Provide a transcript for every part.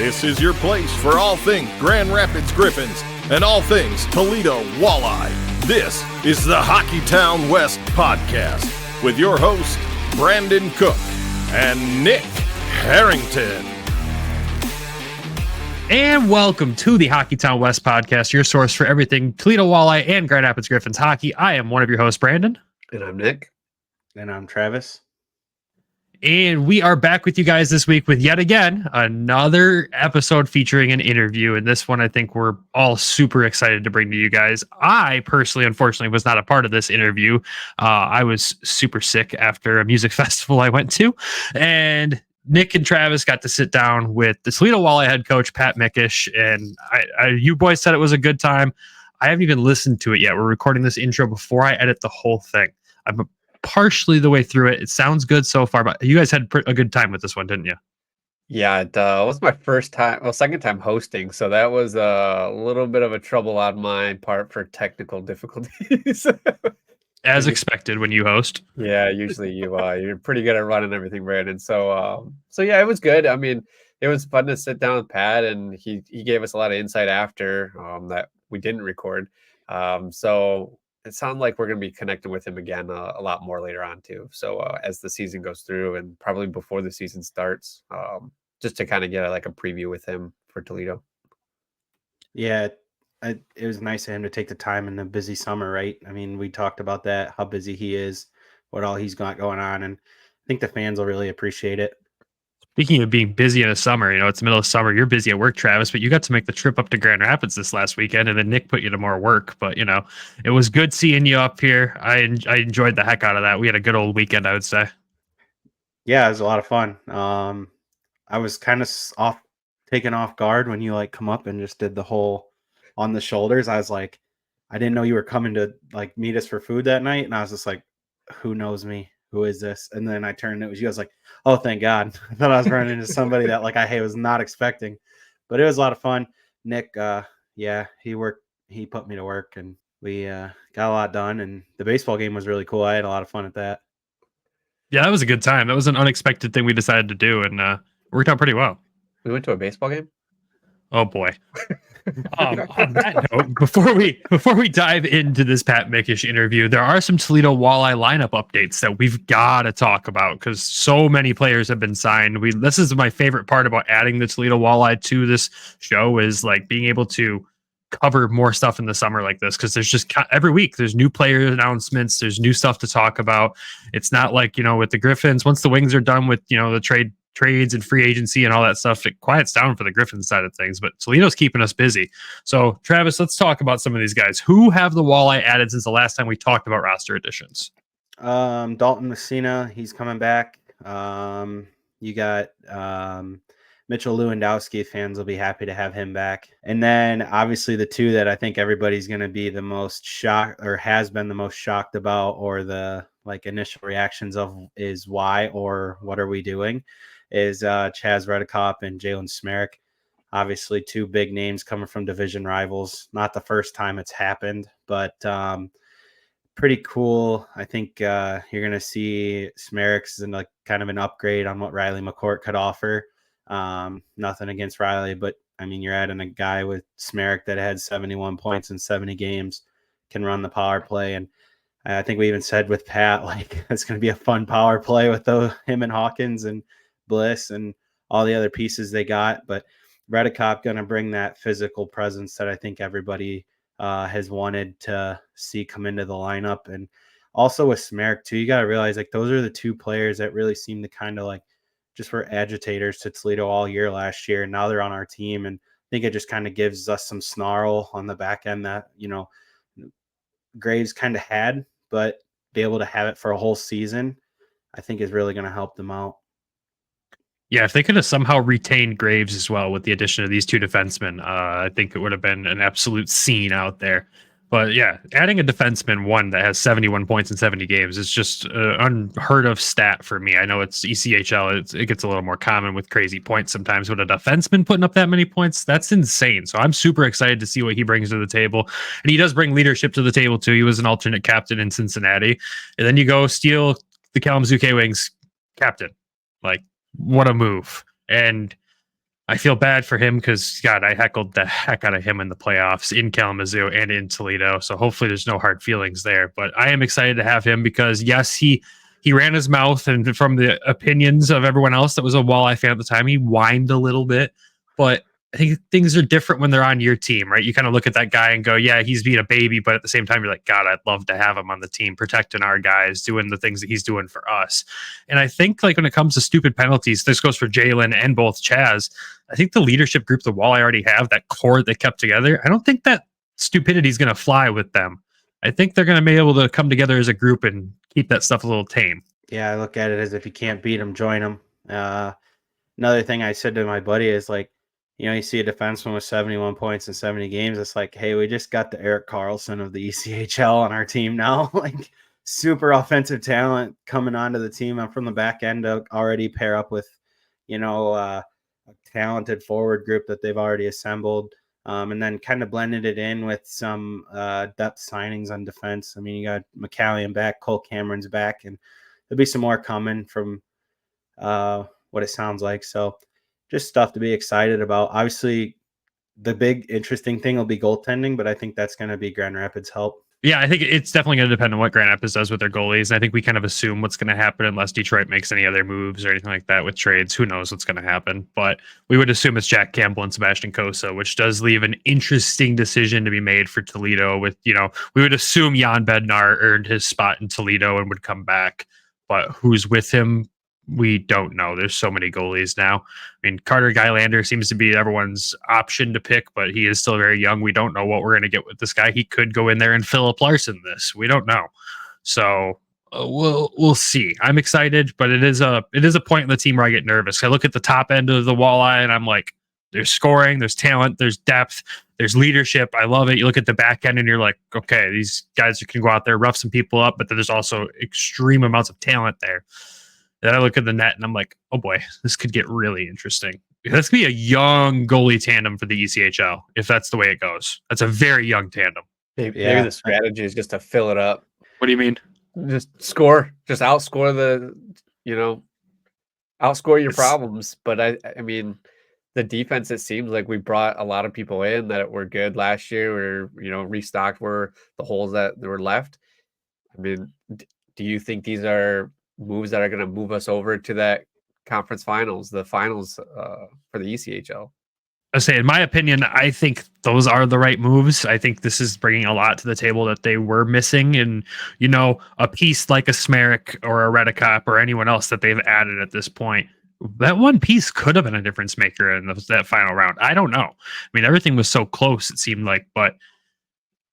This is your place for all things Grand Rapids Griffins and all things Toledo Walleye. This is the Hockeytown West podcast with your host, Brandon Cook and Nick Harrington. And welcome to the Hockeytown West podcast, your source for everything Toledo Walleye and Grand Rapids Griffins hockey. I am one of your hosts, Brandon. And I'm Nick. And I'm Travis. And we are back with you guys this week with yet again another episode featuring an interview. And this one, I think we're all super excited to bring to you guys. I personally, unfortunately, was not a part of this interview. I was super sick after a music festival I went to. And Nick and Travis got to sit down with the Toledo Walleye head coach, Pat Mikesch. And you boys said it was a good time. I haven't even listened to it yet. We're recording this intro before I edit the whole thing. I'm partially the way through it. It sounds good so far, but you guys had a good time with this one, didn't you? Yeah, it was my second time hosting, so that was a little bit of a trouble on my part for technical difficulties. As expected when you host. Yeah, usually you're pretty good at running everything, Brandon. So yeah, it was good. I mean, it was fun to sit down with Pat, and he gave us a lot of insight after that we didn't record. So it sounds like we're going to be connecting with him again a lot more later on too. So as the season goes through and probably before the season starts, just to kind of get a preview with him for Toledo. Yeah, it was nice of him to take the time in the busy summer, right? I mean, we talked about that, how busy he is, what all he's got going on. And I think the fans will really appreciate it. Speaking of being busy in the summer, it's the middle of summer. You're busy at work, Travis, but you got to make the trip up to Grand Rapids this last weekend, and then Nick put you to more work. But, it was good seeing you up here. I enjoyed the heck out of that. We had a good old weekend, I would say. Yeah, it was a lot of fun. I was kind of taken off guard when you come up and just did the whole on the shoulders. I was like, I didn't know you were coming to meet us for food that night. And I was just like, who knows me? Who is this? And then I turned, it was you. I was like, oh, thank God. I thought I was running into somebody that I was not expecting, but it was a lot of fun. Nick, he put me to work, and we got a lot done, and the baseball game was really cool. I had a lot of fun at that. Yeah, that was a good time. That was an unexpected thing we decided to do, and worked out pretty well. We went to a baseball game? Oh boy. On that note, before we dive into this Pat Mikesch interview, there are some Toledo Walleye lineup updates that we've got to talk about because so many players have been signed. This is my favorite part about adding the Toledo Walleye to this show is being able to cover more stuff in the summer like this, because there's just every week there's new player announcements, there's new stuff to talk about. It's not like with the Griffins, once the Wings are done with the trades and free agency and all that stuff, it quiets down for the Griffins side of things, but Toledo's keeping us busy. So Travis, let's talk about some of these guys. Who have the Walleye added since the last time we talked about roster additions? Dalton Messina, he's coming back. You got Mitchell Lewandowski. Fans will be happy to have him back. And then obviously the two that I think everybody's going to be the most shocked, or has been the most shocked about, or the initial reactions of is why or what are we doing, is Chaz Redekop and Jalen Smerek. Obviously two big names coming from division rivals. Not the first time it's happened, but pretty cool. I think you're going to see Smerek's in kind of an upgrade on what Riley McCourt could offer. Nothing against Riley, but I mean, you're adding a guy with Smerek that had 71 points in 70 games, can run the power play. And I think we even said with Pat, it's going to be a fun power play with him and Hawkins and Bliss and all the other pieces they got. But Redekop going to bring that physical presence that I think everybody has wanted to see come into the lineup. And also with Smerek too, you got to realize those are the two players that really seem to kind of just were agitators to Toledo all year last year. And now they're on our team. And I think it just kind of gives us some snarl on the back end that, Graves kind of had, but be able to have it for a whole season, I think is really going to help them out. Yeah, if they could have somehow retained Graves as well with the addition of these two defensemen, I think it would have been an absolute scene out there. But yeah, adding a defenseman, one that has 71 points in 70 games is just an unheard of stat for me. I know it's ECHL. It gets a little more common with crazy points sometimes, but a defenseman putting up that many points, that's insane. So I'm super excited to see what he brings to the table. And he does bring leadership to the table too. He was an alternate captain in Cincinnati. And then you go steal the Kalamazoo Wings captain. What a move. And I feel bad for him because, God, I heckled the heck out of him in the playoffs in Kalamazoo and in Toledo. So hopefully there's no hard feelings there. But I am excited to have him because, yes, he ran his mouth, and from the opinions of everyone else that was a Walleye fan at the time, he whined a little bit. But I think things are different when they're on your team, right? You kind of look at that guy and go, yeah, he's being a baby. But at the same time, you're like, God, I'd love to have him on the team, protecting our guys, doing the things that he's doing for us. And I think, like, when it comes to stupid penalties, this goes for Jalen and both Chaz. I think the leadership group the Walleye already have, that core they kept together, I don't think that stupidity is going to fly with them. I think they're going to be able to come together as a group and keep that stuff a little tame. Yeah, I look at it as if you can't beat them, join them. Another thing I said to my buddy is, like, you see a defenseman with 71 points in 70 games. It's like, hey, we just got the Eric Carlson of the ECHL on our team now. Like, super offensive talent coming onto the team. I'm from the back end to already pair up with, a talented forward group that they've already assembled. And then kind of blended it in with some depth signings on defense. I mean, you got McCallion back, Cole Cameron's back, and there'll be some more coming from what it sounds like. So just stuff to be excited about. Obviously, the big interesting thing will be goaltending, but I think that's going to be Grand Rapids' help. Yeah, I think it's definitely going to depend on what Grand Rapids does with their goalies. I think we kind of assume what's going to happen unless Detroit makes any other moves or anything like that with trades. Who knows what's going to happen? But we would assume it's Jack Campbell and Sebastian Kosa, which does leave an interesting decision to be made for Toledo. With, we would assume Jan Bednar earned his spot in Toledo and would come back. But who's with him? We don't know. There's so many goalies now. I mean, Carter Gylander seems to be everyone's option to pick, but he is still very young. We don't know what we're going to get with this guy. He could go in there and Philip Larson this. We don't know. So we'll see. I'm excited, but it is a point in the team where I get nervous. I look at the top end of the Walleye and I'm like, there's scoring, there's talent, there's depth, there's leadership. I love it. You look at the back end and you're like, okay, these guys can go out there, rough some people up, but there's also extreme amounts of talent there. Then I look at the net and I'm like, oh boy, this could get really interesting. That's going to be a young goalie tandem for the ECHL if that's the way it goes. That's a very young tandem. Maybe the strategy is just to fill it up. What do you mean? Just score, just outscore outscore your problems. But I mean, the defense, it seems like we brought a lot of people in that were good last year, or restocked were the holes that were left. I mean, do you think these are moves that are going to move us over to that conference finals, the finals for the ECHL? I say, in my opinion, I think those are the right moves. I think this is bringing a lot to the table that they were missing. And, a piece like a Smerrick or a Redicop or anyone else that they've added at this point, that one piece could have been a difference maker in that final round. I don't know. I mean, everything was so close, it seemed like, but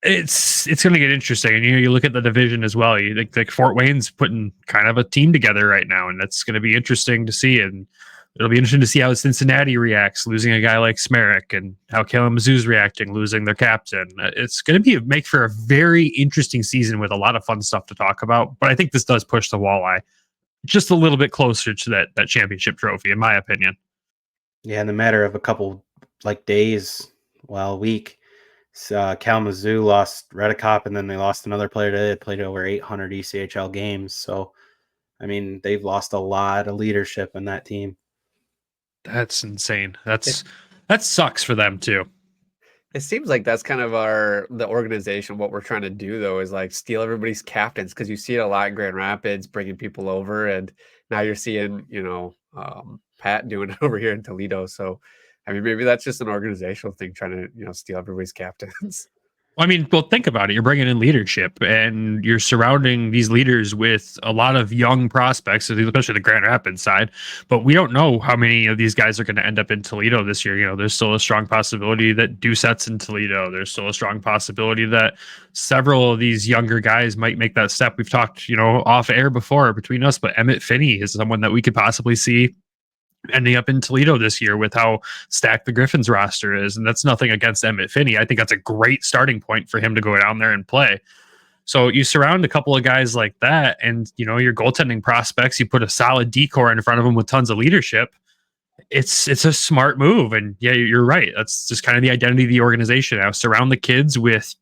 it's going to get interesting. And you look at the division as well. You think like Fort Wayne's putting kind of a team together right now, and that's going to be interesting to see. And it'll be interesting to see how Cincinnati reacts, losing a guy like Smerrick, and how Kalamazoo's reacting, losing their captain. It's going to make for a very interesting season with a lot of fun stuff to talk about. But I think this does push the Walleye just a little bit closer to that championship trophy, in my opinion. Yeah, in the matter of a couple days, a week, Kalamazoo lost Redicop, and then they lost another player today that played over 800 ECHL games. So, I mean, they've lost a lot of leadership in that team. That's insane. That sucks for them too. It seems like that's kind of the organization. What we're trying to do, though, is like steal everybody's captains, because you see it a lot in Grand Rapids, bringing people over, and now you're seeing, Pat doing it over here in Toledo. So, I mean, maybe that's just an organizational thing, trying to, steal everybody's captains. I mean, well, think about it. You're bringing in leadership, and you're surrounding these leaders with a lot of young prospects, especially the Grand Rapids side. But we don't know how many of these guys are going to end up in Toledo this year. There's still a strong possibility that Doucette's in Toledo. There's still a strong possibility that several of these younger guys might make that step. We've talked, off air before between us, but Emmett Finney is someone that we could possibly see ending up in Toledo this year with how stacked the Griffins roster is. And that's nothing against Emmett Finney. I think that's a great starting point for him to go down there and play. So you surround a couple of guys like that, and, your goaltending prospects, you put a solid decor in front of them with tons of leadership. It's a smart move. And yeah, you're right. That's just kind of the identity of the organization now. Surround the kids with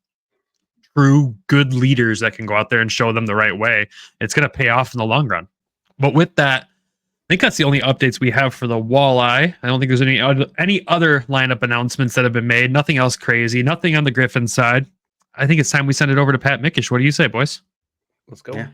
true good leaders that can go out there and show them the right way. It's going to pay off in the long run. But with that, think that's the only updates we have for the Walleye. I don't think there's any other lineup announcements that have been made. Nothing else crazy. Nothing on the Griffin side. I think it's time we send it over to Pat Mikesch. What do you say, boys? Let's go. Yeah.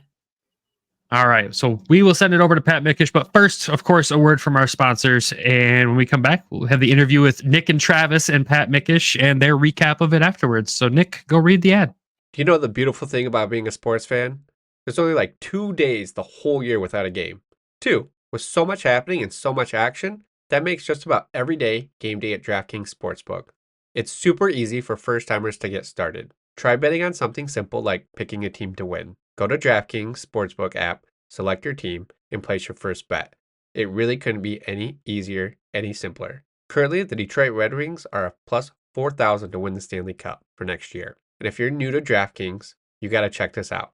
All right, so we will send it over to Pat Mikesch, but first, of course, a word from our sponsors. And when we come back, we'll have the interview with Nick and Travis and Pat Mikesch and their recap of it afterwards. So, Nick, go read the ad. Do you know the beautiful thing about being a sports fan? There's only like 2 days the whole year without a game. 2, with so much happening and so much action, that makes just about every day game day at DraftKings Sportsbook. It's super easy for first-timers to get started. Try betting on something simple like picking a team to win. Go to DraftKings Sportsbook app, select your team, and place your first bet. It really couldn't be any easier, any simpler. Currently, the Detroit Red Wings are a plus 4,000 to win the Stanley Cup for next year. And if you're new to DraftKings, you got to check this out.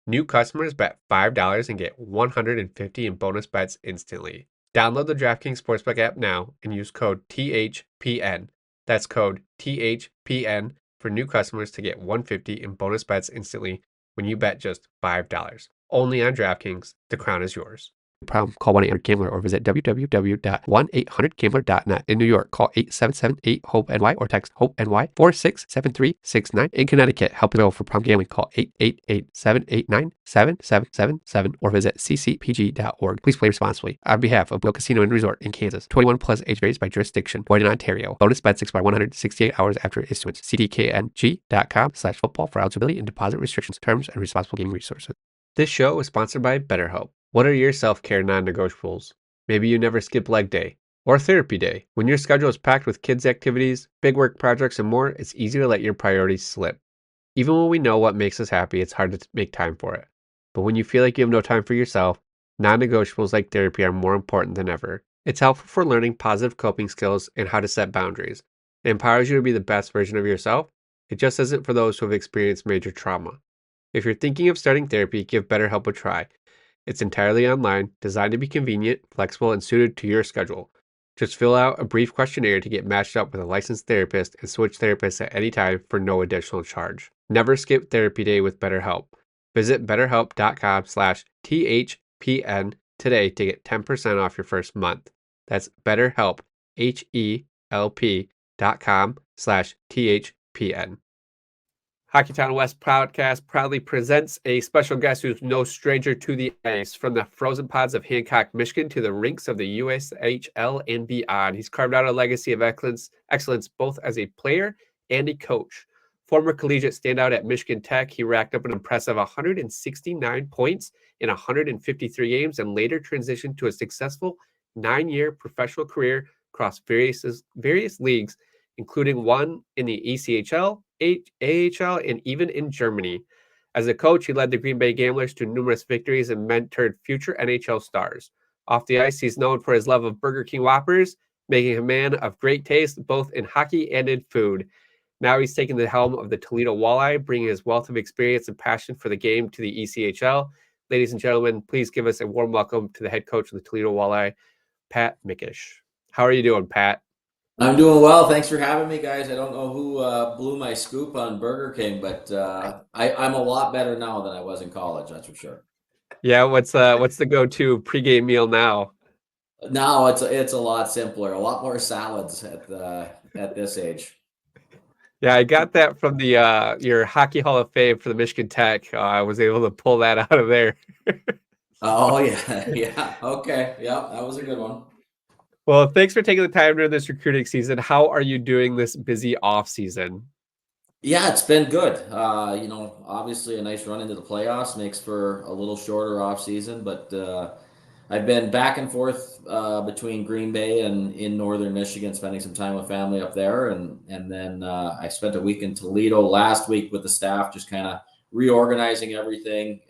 New customers bet $5 and get $150 in bonus bets instantly. Download the DraftKings Sportsbook app now and use code THPN. That's code THPN for new customers to get $150 in bonus bets instantly when you bet just $5. Only on DraftKings. The crown is yours. Problem, call 1-800-GAMBLER or visit www.1800gambler.net. In New York, call 877-8-HOPE-NY or text HOPE-NY 467369. In Connecticut, help available for problem gambling, call 888-789-7777 or visit ccpg.org. Please play responsibly. On behalf of Will Casino and Resort in Kansas, 21 plus, age varies by jurisdiction, void in Ontario. Bonus bets expire 168 hours after issuance. cdkng.com/football for eligibility and deposit restrictions, terms, and responsible gaming resources. This show is sponsored by BetterHelp. What are your self-care non-negotiables? Maybe you never skip leg day or therapy day. When your schedule is packed with kids' activities, big work projects, and more, it's easy to let your priorities slip. Even when we know what makes us happy, it's hard to make time for it. But when you feel like you have no time for yourself, non-negotiables like therapy are more important than ever. It's helpful for learning positive coping skills and how to set boundaries. It empowers you to be the best version of yourself. It just isn't for those who have experienced major trauma. If you're thinking of starting therapy, give BetterHelp a try. It's entirely online, designed to be convenient, flexible, and suited to your schedule. Just fill out a brief questionnaire to get matched up with a licensed therapist and switch therapists at any time for no additional charge. Never skip therapy day with BetterHelp. Visit betterhelp.com/THPN today to get 10% off your first month. That's BetterHelp, HELP.com/THPN. Hockeytown West podcast proudly presents a special guest who's no stranger to the ice. From the frozen pods of Hancock, Michigan to the rinks of the USHL and beyond, he's carved out a legacy of excellence both as a player and a coach. Former collegiate standout at Michigan Tech, he racked up an impressive 169 points in 153 games and later transitioned to a successful 9-year professional career across various leagues, including one in the ECHL, AHL, and even in Germany. As a coach, he led the Green Bay Gamblers to numerous victories and mentored future NHL stars. Off the ice, he's known for his love of Burger King Whoppers, making him a man of great taste both in hockey and in food. Now he's taken the helm of the Toledo Walleye, bringing his wealth of experience and passion for the game to the ECHL. Ladies and gentlemen, please give us a warm welcome to the head coach of the Toledo Walleye, Pat Mikesch. How are you doing, Pat? I'm doing well. Thanks for having me, guys. I don't know who blew my scoop on Burger King, but I'm a lot better now than I was in college. That's for sure. Yeah, what's the go-to pregame meal now? Now it's a lot simpler, a lot more salads at this age. Yeah, I got that from the your Hockey Hall of Fame for the Michigan Tech. I was able to pull that out of there. Oh yeah, yeah. Okay, yeah, that was a good one. Well, thanks for taking the time during this recruiting season. How are you doing this busy off season? Yeah, it's been good. Obviously a nice run into the playoffs makes for a little shorter off season, but I've been back and forth between Green Bay and in northern Michigan, spending some time with family up there, and then I spent a week in Toledo last week with the staff, just kind of reorganizing everything.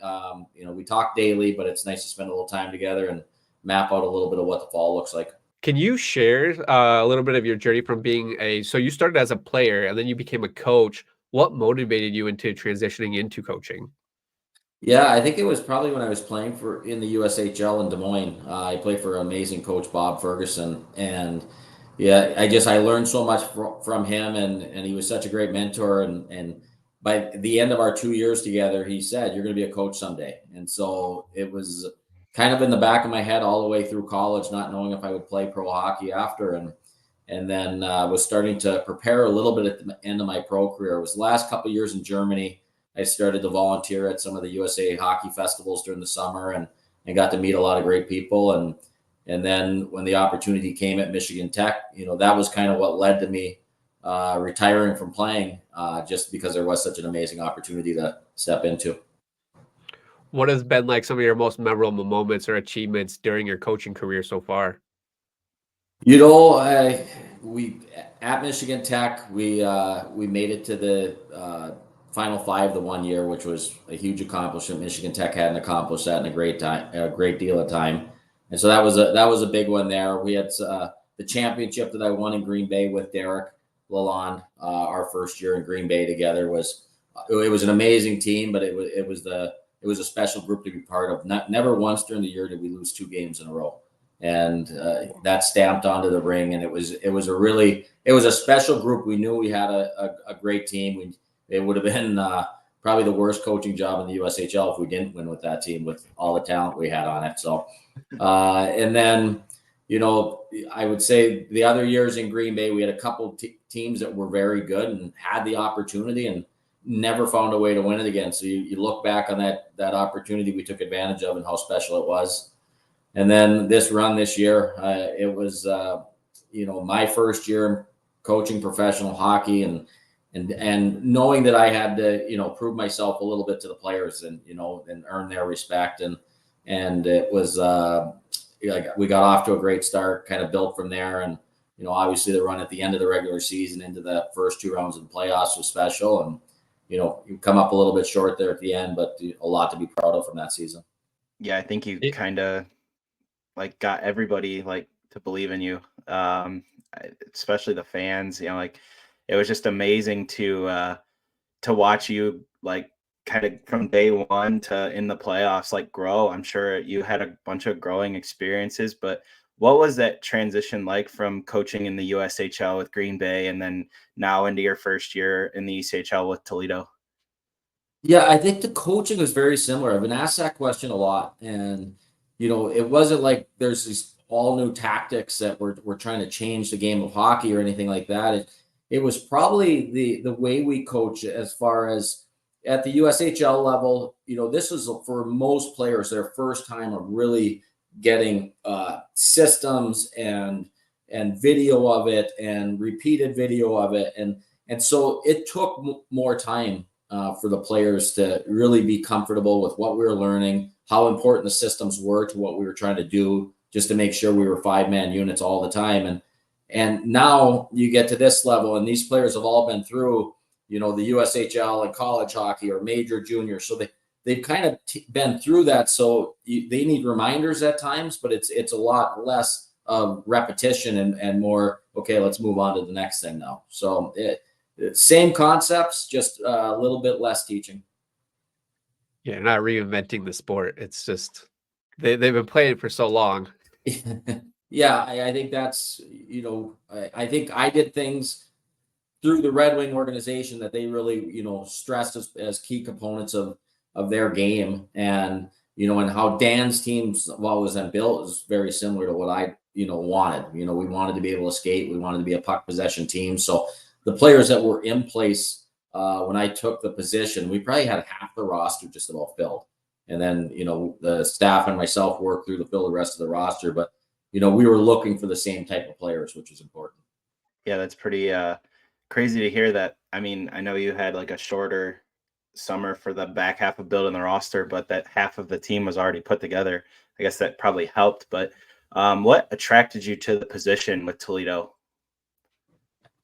We talk daily, but it's nice to spend a little time together and map out a little bit of what the fall looks like. Can you share a little bit of your journey from being so you started as a player and then you became a coach? What motivated you into transitioning into coaching? Yeah, I think it was probably when I was playing in the USHL in Des Moines. I played for amazing coach Bob Ferguson, and yeah, I learned so much from him, and he was such a great mentor. And by the end of our 2 years together, he said, "You're going to be a coach someday." And so it was kind of in the back of my head all the way through college, not knowing if I would play pro hockey after. And then was starting to prepare a little bit at the end of my pro career. It was the last couple of years in Germany. I started to volunteer at some of the USA hockey festivals during the summer and got to meet a lot of great people. And then when the opportunity came at Michigan Tech, that was kind of what led to me retiring from playing, just because there was such an amazing opportunity to step into. What has been like some of your most memorable moments or achievements during your coaching career so far? We at Michigan Tech, we made it to the Final Five the one year, which was a huge accomplishment. Michigan Tech hadn't accomplished that in a great deal of time, and so that was a big one there. We had the championship that I won in Green Bay with Derek Lalonde. Our first year in Green Bay together was an amazing team, but it was a special group to be part of. Never once during the year did we lose 2 games in a row. And that stamped onto the ring, and it was a special group. We knew we had a great team. It would have been probably the worst coaching job in the USHL if we didn't win with that team, with all the talent we had on it. So, and then I would say the other years in Green Bay, we had a couple teams that were very good and had the opportunity and never found a way to win it again. So you look back on that opportunity we took advantage of and how special it was. And then this run this year, it was, my first year coaching professional hockey and knowing that I had to, prove myself a little bit to the players and earn their respect. And it was, we got off to a great start, kind of built from there. And, obviously the run at the end of the regular season into the first 2 rounds of the playoffs was special. And, you come up a little bit short there at the end, but a lot to be proud of from that season. Yeah, I think you kind of got everybody to believe in you, especially the fans. It was just amazing to watch you kind of from day one to in the playoffs grow. I'm sure you had a bunch of growing experiences, but what was that transition like from coaching in the USHL with Green Bay and then now into your first year in the ECHL with Toledo? Yeah, I think the coaching was very similar. I've been asked that question a lot, and it wasn't like there's these all new tactics that we're trying to change the game of hockey or anything like that. It was probably the way we coach as far as at the USHL level. This was for most players their first time of really getting systems and video of it and repeated video of it, and so it took more time for the players to really be comfortable with what we were learning, how important the systems were to what we were trying to do, just to make sure we were 5-man units all the time. And now you get to this level, and these players have all been through, the USHL and college hockey or major, junior. So they've kind of been through that. So they need reminders at times, but it's a lot less of repetition and more, okay, let's move on to the next thing now. So same concepts, just a little bit less teaching. Yeah, not reinventing the sport. It's just they've been playing for so long. Yeah, I think that's, I think I did things through the Red Wing organization that they really, stressed as key components of their game. And, and how Dan's teams have always been built is very similar to what I, wanted. We wanted to be able to skate. We wanted to be a puck possession team. So the players that were in place when I took the position, we probably had half the roster just about filled. And then, the staff and myself worked through to fill the rest of the roster. But, we were looking for the same type of players, which is important. Yeah, that's pretty crazy to hear that. I mean, I know you had a shorter summer for the back half of building the roster, but that half of the team was already put together. I guess that probably helped. But what attracted you to the position with Toledo?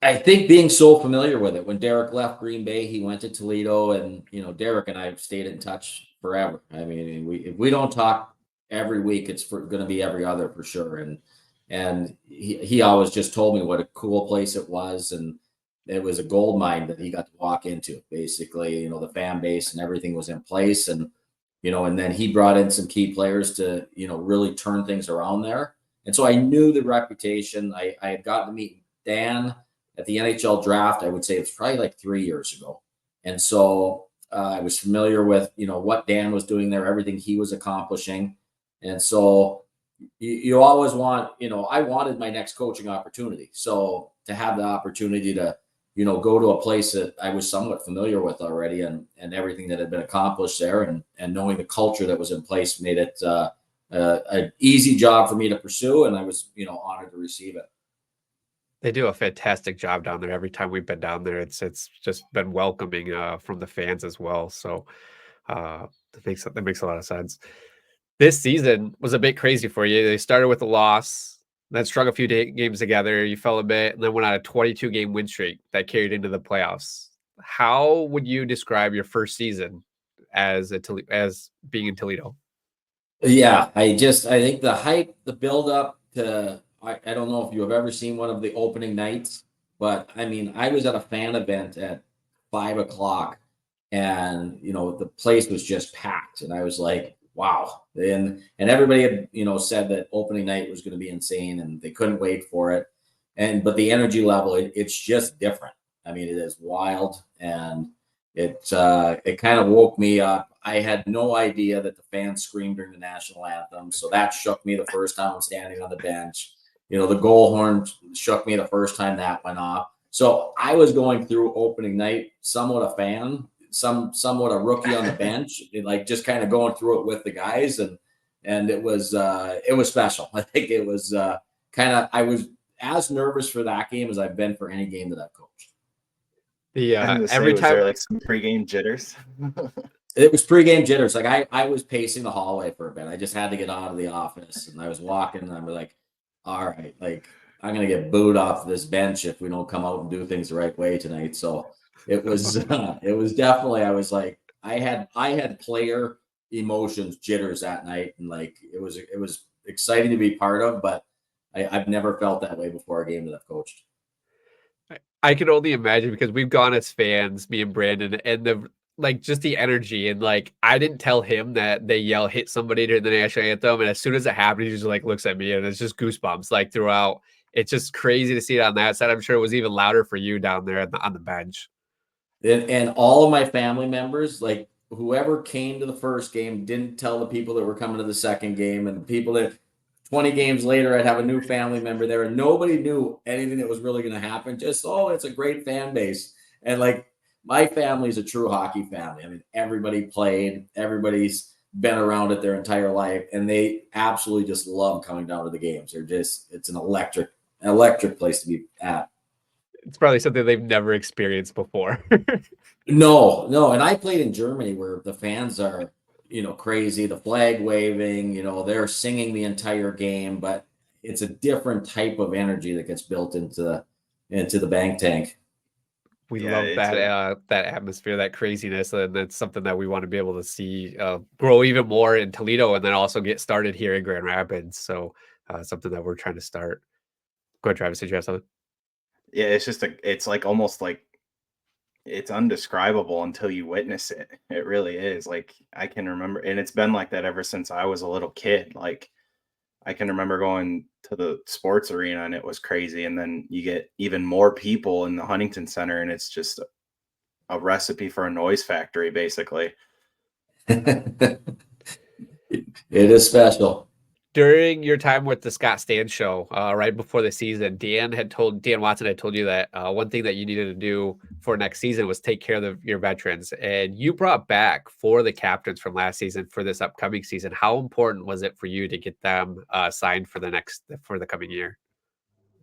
I think being so familiar with it. When Derek left Green Bay, he went to Toledo, and Derek and I have stayed in touch forever. I mean, if we don't talk every week, it's going to be every other for sure. And he always just told me what a cool place it was, and it was a gold mine that he got to walk into. Basically, the fan base and everything was in place, and and then he brought in some key players to really turn things around there. And so I knew the reputation. I had gotten to meet Dan at the NHL draft. I would say it's probably 3 years ago. And so I was familiar with, what Dan was doing there, everything he was accomplishing. And so you always want, I wanted my next coaching opportunity. So to have the opportunity to, go to a place that I was somewhat familiar with already, and everything that had been accomplished there, and knowing the culture that was in place made it an easy job for me to pursue. And I was, honored to receive it. They do a fantastic job down there. Every time we've been down there, it's just been welcoming from the fans as well. So that makes a lot of sense. This season was a bit crazy for you. They started with a loss, then strung a few games together. You fell a bit, and then went on a 22-game win streak that carried into the playoffs. How would you describe your first season as being in Toledo? Yeah, I think the hype, the build up to, I don't know if you have ever seen one of the opening nights, but I mean, I was at a fan event at 5:00, and the place was just packed, and I was like, wow. And everybody had, said that opening night was going to be insane, and they couldn't wait for it. But the energy level, it's just different. I mean, it is wild, and it kind of woke me up. I had no idea that the fans screamed during the national anthem, so that shook me the first time I'm standing on the bench. The goal horn shook me the first time that went off. So I was going through opening night somewhat a fan, somewhat a rookie on the bench, like just kind of going through it with the guys, and it was special. I think it was I was as nervous for that game as I've been for any game that I've coached. Every time, there like some pregame jitters. It was pregame jitters. Like I was pacing the hallway for a bit. I just had to get out of the office, and I was walking, and I'm like, all right, like I'm gonna get booed off this bench if we don't come out and do things the right way tonight. So it was definitely, I was like, I had player emotions jitters that night, and like it was exciting to be part of, but I've never felt that way before a game that I've coached. I can only imagine, because we've gone as fans, me and Brandon, and just the energy, and like I didn't tell him that they hit somebody during the national anthem, and as soon as it happened, he just like looks at me, and it's just goosebumps like throughout. It's just crazy to see it on that side. I'm sure it was even louder for you down there on the bench. And all of my family members, like whoever came to the first game, didn't tell the people that were coming to the second game, and the people that 20 games later, I'd have a new family member there, and nobody knew anything that was really going to happen. Just, it's a great fan base. And like, my family is a true hockey family. I mean, everybody played, everybody's been around it their entire life, and they absolutely just love coming down to the games. It's an electric place to be at. It's probably something they've never experienced before. No. And I played in Germany, where the fans are, crazy, the flag waving, they're singing the entire game, but it's a different type of energy that gets built into the bank tank. We love that atmosphere, that craziness, and that's something that we want to be able to see grow even more in Toledo, and then also get started here in Grand Rapids. So something that we're trying to start. Go ahead, Travis. Did you have something? Yeah, it's like almost like it's undescribable until you witness it. It really is. Like I can remember, and it's been like that ever since I was a little kid. Like I can remember going to the sports arena, and it was crazy. And then you get even more people in the Huntington Center, and it's just a recipe for a noise factory, basically. It is special. During your time with the Scott Stan show, right before the season, Dan Watson had told you that one thing that you needed to do for next season was take care of your veterans, and you brought back 4 of the captains from last season for this upcoming season. How important was it for you to get them signed for the coming year?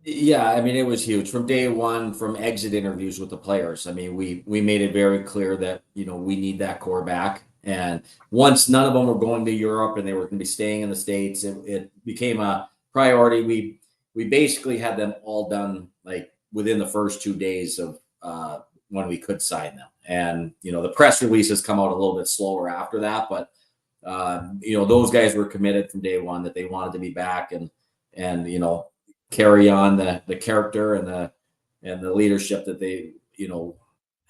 Yeah, I mean, it was huge from day one, from exit interviews with the players. I mean, we made it very clear that, we need that core back. And once none of them were going to Europe and they were going to be staying in the States, it became a priority. We basically had them all done like within the first 2 days of when we could sign them. And, the press releases come out a little bit slower after that, but those guys were committed from day one that they wanted to be back and carry on the character and the leadership that they,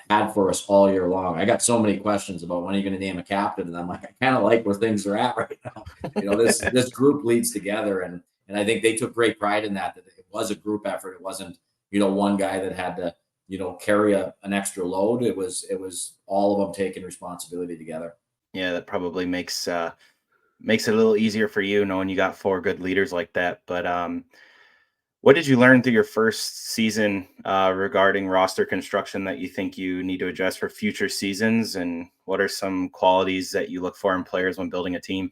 had for us all year long. I got so many questions about when are you going to name a captain, and I'm like, I kind of like where things are at right now. This group leads together, and I think they took great pride in that it was a group effort. It wasn't one guy that had to carry an extra load. It was all of them taking responsibility together. Yeah, that probably makes makes it a little easier for you knowing you got 4 good leaders like that. But what did you learn through your first season regarding roster construction that you think you need to address for future seasons? And what are some qualities that you look for in players when building a team?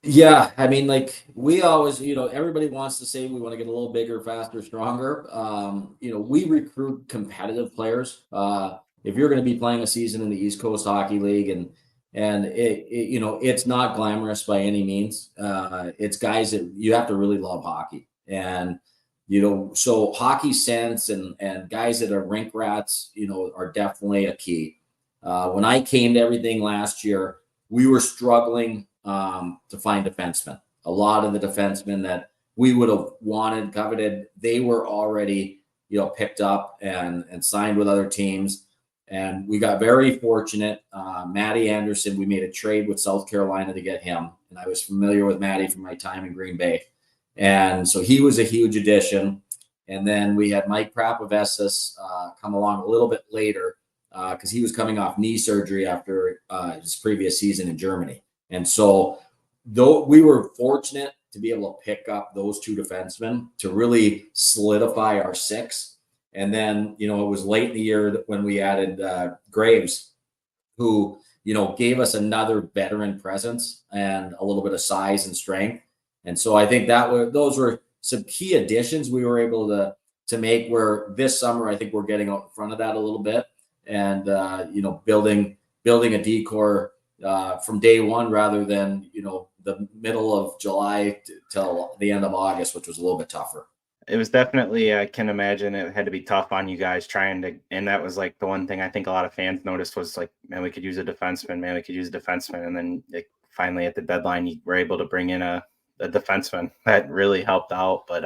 Yeah, I mean, like we always, everybody wants to say we want to get a little bigger, faster, stronger. We recruit competitive players. If you're going to be playing a season in the East Coast Hockey League, and it's not glamorous by any means. It's guys that you have to really love hockey, and so hockey sense and guys that are rink rats, are definitely a key. When I came to everything last year, we were struggling to find defensemen. A lot of the defensemen that we would have wanted, coveted, they were already, picked up and signed with other teams. And we got very fortunate. Matty Anderson, we made a trade with South Carolina to get him. And I was familiar with Matty from my time in Green Bay. And so he was a huge addition. And then we had Mike Prapovessis come along a little bit later because he was coming off knee surgery after his previous season in Germany. And so though we were fortunate to be able to pick up those 2 defensemen to really solidify our 6. And then, it was late in the year when we added Graves, who, gave us another veteran presence and a little bit of size and strength. And so I think those were some key additions we were able to make, where this summer, I think we're getting out in front of that a little bit and, building a decor from day one rather than, the middle of July till the end of August, which was a little bit tougher. It was definitely, I can imagine it had to be tough on you guys trying to, and that was like the one thing I think a lot of fans noticed was like, man, we could use a defenseman, And then finally at the deadline, you were able to bring in a defenseman that really helped out. But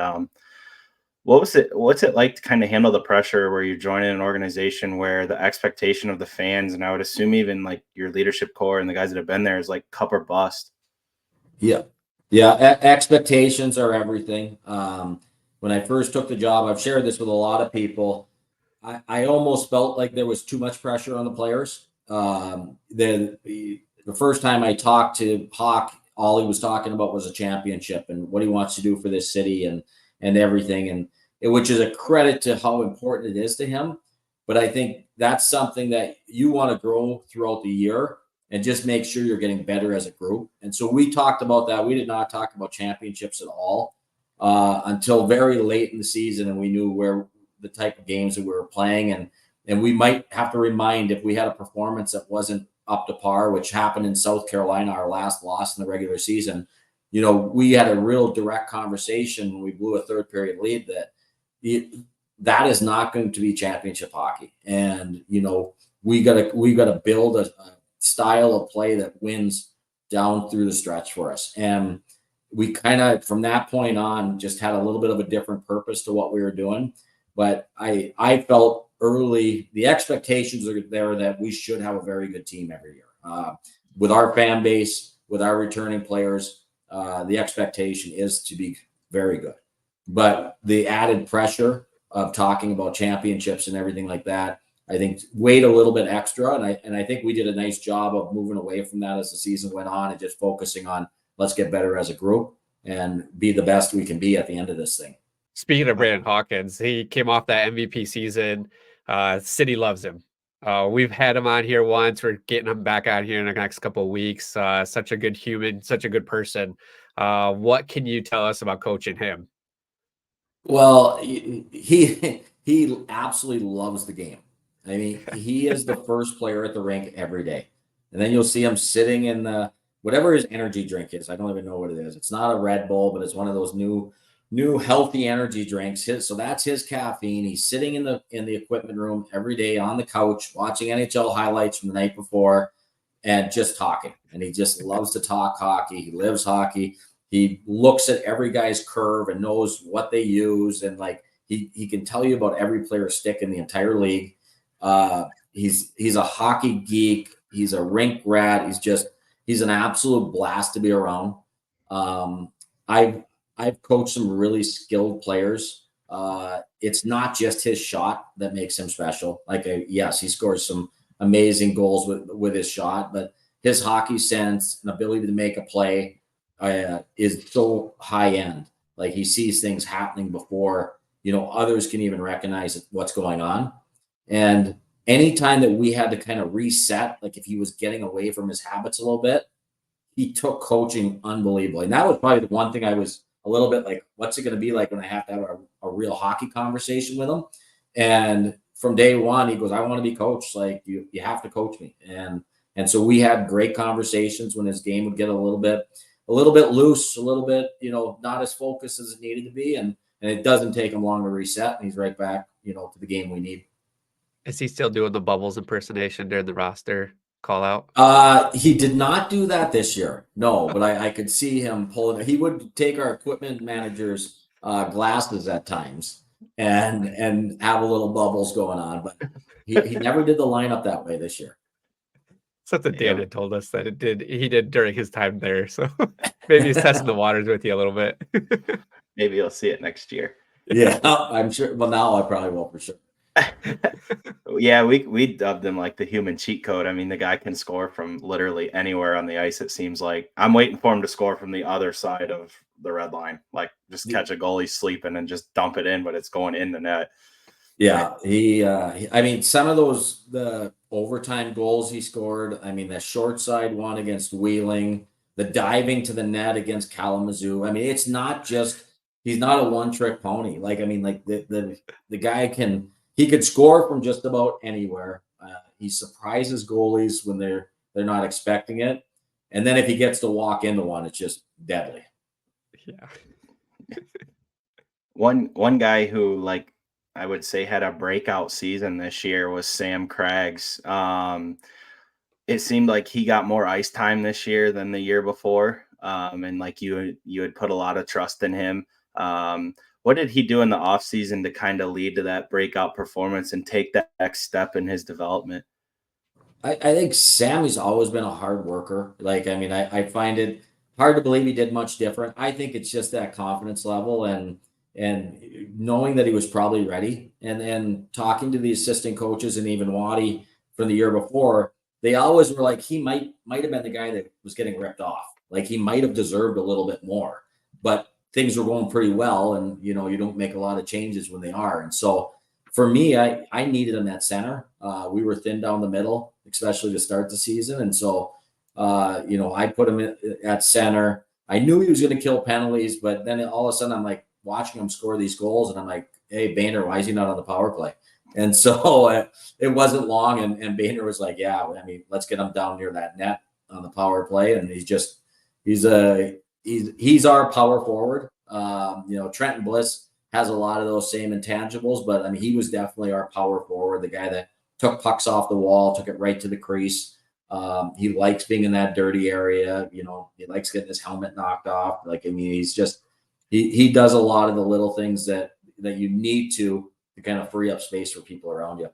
what's it like to kind of handle the pressure where you're joining an organization where the expectation of the fans, and I would assume even like your leadership core and the guys that have been there, is like cup or bust? Yeah. Expectations are everything. When I first took the job, I've shared this with a lot of people. I almost felt like there was too much pressure on the players. The first time I talked to Hawk, all he was talking about was a championship and what he wants to do for this city and everything. And which is a credit to how important it is to him. But I think that's something that you want to grow throughout the year and just make sure you're getting better as a group. And so we talked about that. We did not talk about championships at all until very late in the season. And we knew where the type of games that we were playing. And we might have to remind if we had a performance that wasn't up to par, which happened in South Carolina, our last loss in the regular season. We had a real direct conversation when we blew a 3rd period lead that is not going to be championship hockey. And, we got to build a style of play that wins down through the stretch for us. And we kind of, from that point on, just had a little bit of a different purpose to what we were doing. But I felt early, the expectations are there that we should have a very good team every year. With our fan base, with our returning players, the expectation is to be very good. But the added pressure of talking about championships and everything like that, I think weighed a little bit extra. And I think we did a nice job of moving away from that as the season went on and just focusing on let's get better as a group and be the best we can be at the end of this thing. Speaking of Brandon Hawkins, he came off that MVP season. City loves him. We've had him on here once. We're getting him back out here in the next couple of weeks. Such a good human, such a good person. What can you tell us about coaching him? Well, he absolutely loves the game. I mean, he is the first player at the rink every day. And then you'll see him sitting in the whatever his energy drink is. I don't even know what it is. It's not a Red Bull, but it's one of those new healthy energy drinks. So that's his caffeine. He's sitting in the equipment room every day on the couch watching NHL highlights from the night before and just talking. And he just loves to talk hockey. He lives hockey. He looks at every guy's curve and knows what they use. And like he can tell you about every player's stick in the entire league. He's a hockey geek. He's a rink rat. He's an absolute blast to be around. I've coached some really skilled players. It's not just his shot that makes him special. Yes, he scores some amazing goals with his shot, but his hockey sense and ability to make a play is so high end. Like he sees things happening before, others can even recognize what's going on. And anytime that we had to kind of reset, like if he was getting away from his habits a little bit, he took coaching unbelievably. And that was probably the one thing I was a little bit like, what's it going to be like when I have to have a real hockey conversation with him? And from day one, he goes, I want to be coached. Like you have to coach me. And so we had great conversations when his game would get a little bit loose, a little bit, not as focused as it needed to be. And it doesn't take him long to reset. And he's right back, to the game we need. Is he still doing the Bubbles impersonation during the roster call out? He did not do that this year. No, but I could see him pulling. He would take our equipment manager's glasses at times and have a little Bubbles going on, but he never did the lineup that way this year. Something Dan had told us that he did during his time there. So maybe he's testing the waters with you a little bit. Maybe you'll see it next year. Yeah, I'm sure. Well, now I probably will for sure. Yeah, we dubbed him like the human cheat code. I mean, the guy can score from literally anywhere on the ice, it seems like. I'm waiting for him to score from the other side of the red line. Like just catch a goalie sleeping and just dump it in, but it's going in the net. Yeah, I mean, some of the overtime goals he scored, I mean, the short side one against Wheeling, the diving to the net against Kalamazoo. I mean, it's not just, he's not a one-trick pony. Like, I mean, like the guy he could score from just about anywhere. He surprises goalies when they're not expecting it. And then if he gets to walk into one, it's just deadly. Yeah. One guy who, like, I would say had a breakout season this year was Sam Craggs. It seemed like he got more ice time this year than the year before. And like you had put a lot of trust in him. What did he do in the offseason to kind of lead to that breakout performance and take that next step in his development? I think Sammy's always been a hard worker. Like, I mean, I find it hard to believe he did much different. I think it's just that confidence level and knowing that he was probably ready, and then talking to the assistant coaches and even Waddy from the year before, they always were like, he might have been the guy that was getting ripped off. Like he might have deserved a little bit more, but things were going pretty well. And, you don't make a lot of changes when they are. And so for me, I needed him at center. We were thin down the middle, especially to start the season. And so, I put him at center. I knew he was going to kill penalties, but then all of a sudden I'm like watching him score these goals. And I'm like, hey, Boehner, why is he not on the power play? And so it wasn't long. And Boehner was like, yeah, I mean, let's get him down near that net on the power play. And he's our power forward. Trenton Bliss has a lot of those same intangibles, but I mean, he was definitely our power forward, the guy that took pucks off the wall, took it right to the crease. He likes being in that dirty area. He likes getting his helmet knocked off. Like, I mean, he's just, he does a lot of the little things that you need to kind of free up space for people around you.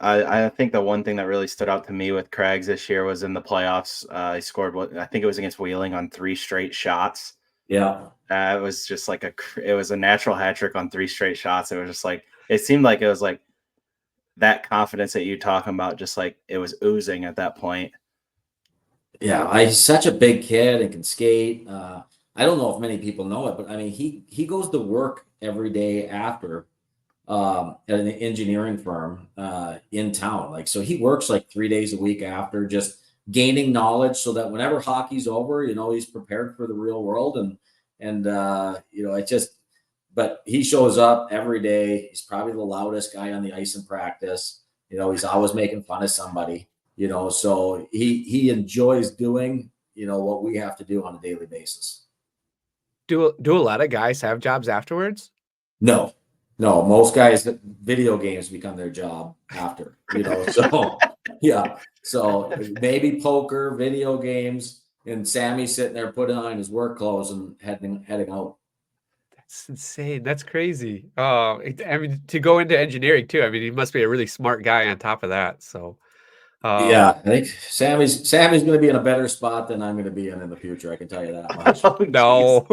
I think the one thing that really stood out to me with Craggs this year was in the playoffs. He scored I think it was against Wheeling on 3 straight shots. Yeah. It was just like it was a natural hat trick on 3 straight shots. It was just like, it seemed like it was like that confidence that you're talking about, just like it was oozing at that point. Yeah. He's such a big kid and can skate. I don't know if many people know it, but I mean, he goes to work every day after at an engineering firm in town. Like, so he works like 3 days a week after, just gaining knowledge so that whenever hockey's over, he's prepared for the real world. But he shows up every day. He's probably the loudest guy on the ice in practice. He's always making fun of somebody, so he enjoys doing, what we have to do on a daily basis. Do a lot of guys have jobs afterwards? No, most guys, video games become their job after, so yeah. So maybe poker, video games, and Sammy's sitting there putting on his work clothes and heading out. That's insane. That's crazy. I mean, to go into engineering too. I mean, he must be a really smart guy on top of that. So yeah, I think Sammy's going to be in a better spot than I'm going to be in the future. I can tell you that much. No.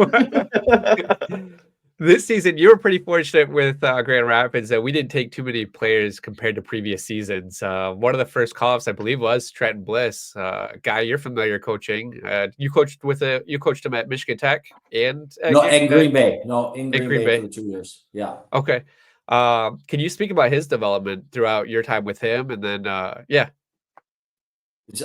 This season, you were pretty fortunate with Grand Rapids that we didn't take too many players compared to previous seasons. One of the first call-ups, I believe, was Trenton Bliss, a guy you're familiar coaching. You coached him at Michigan Tech and in Green Bay. No, in Green Bay for the 2 years. Yeah. Okay. Can you speak about his development throughout your time with him? And then,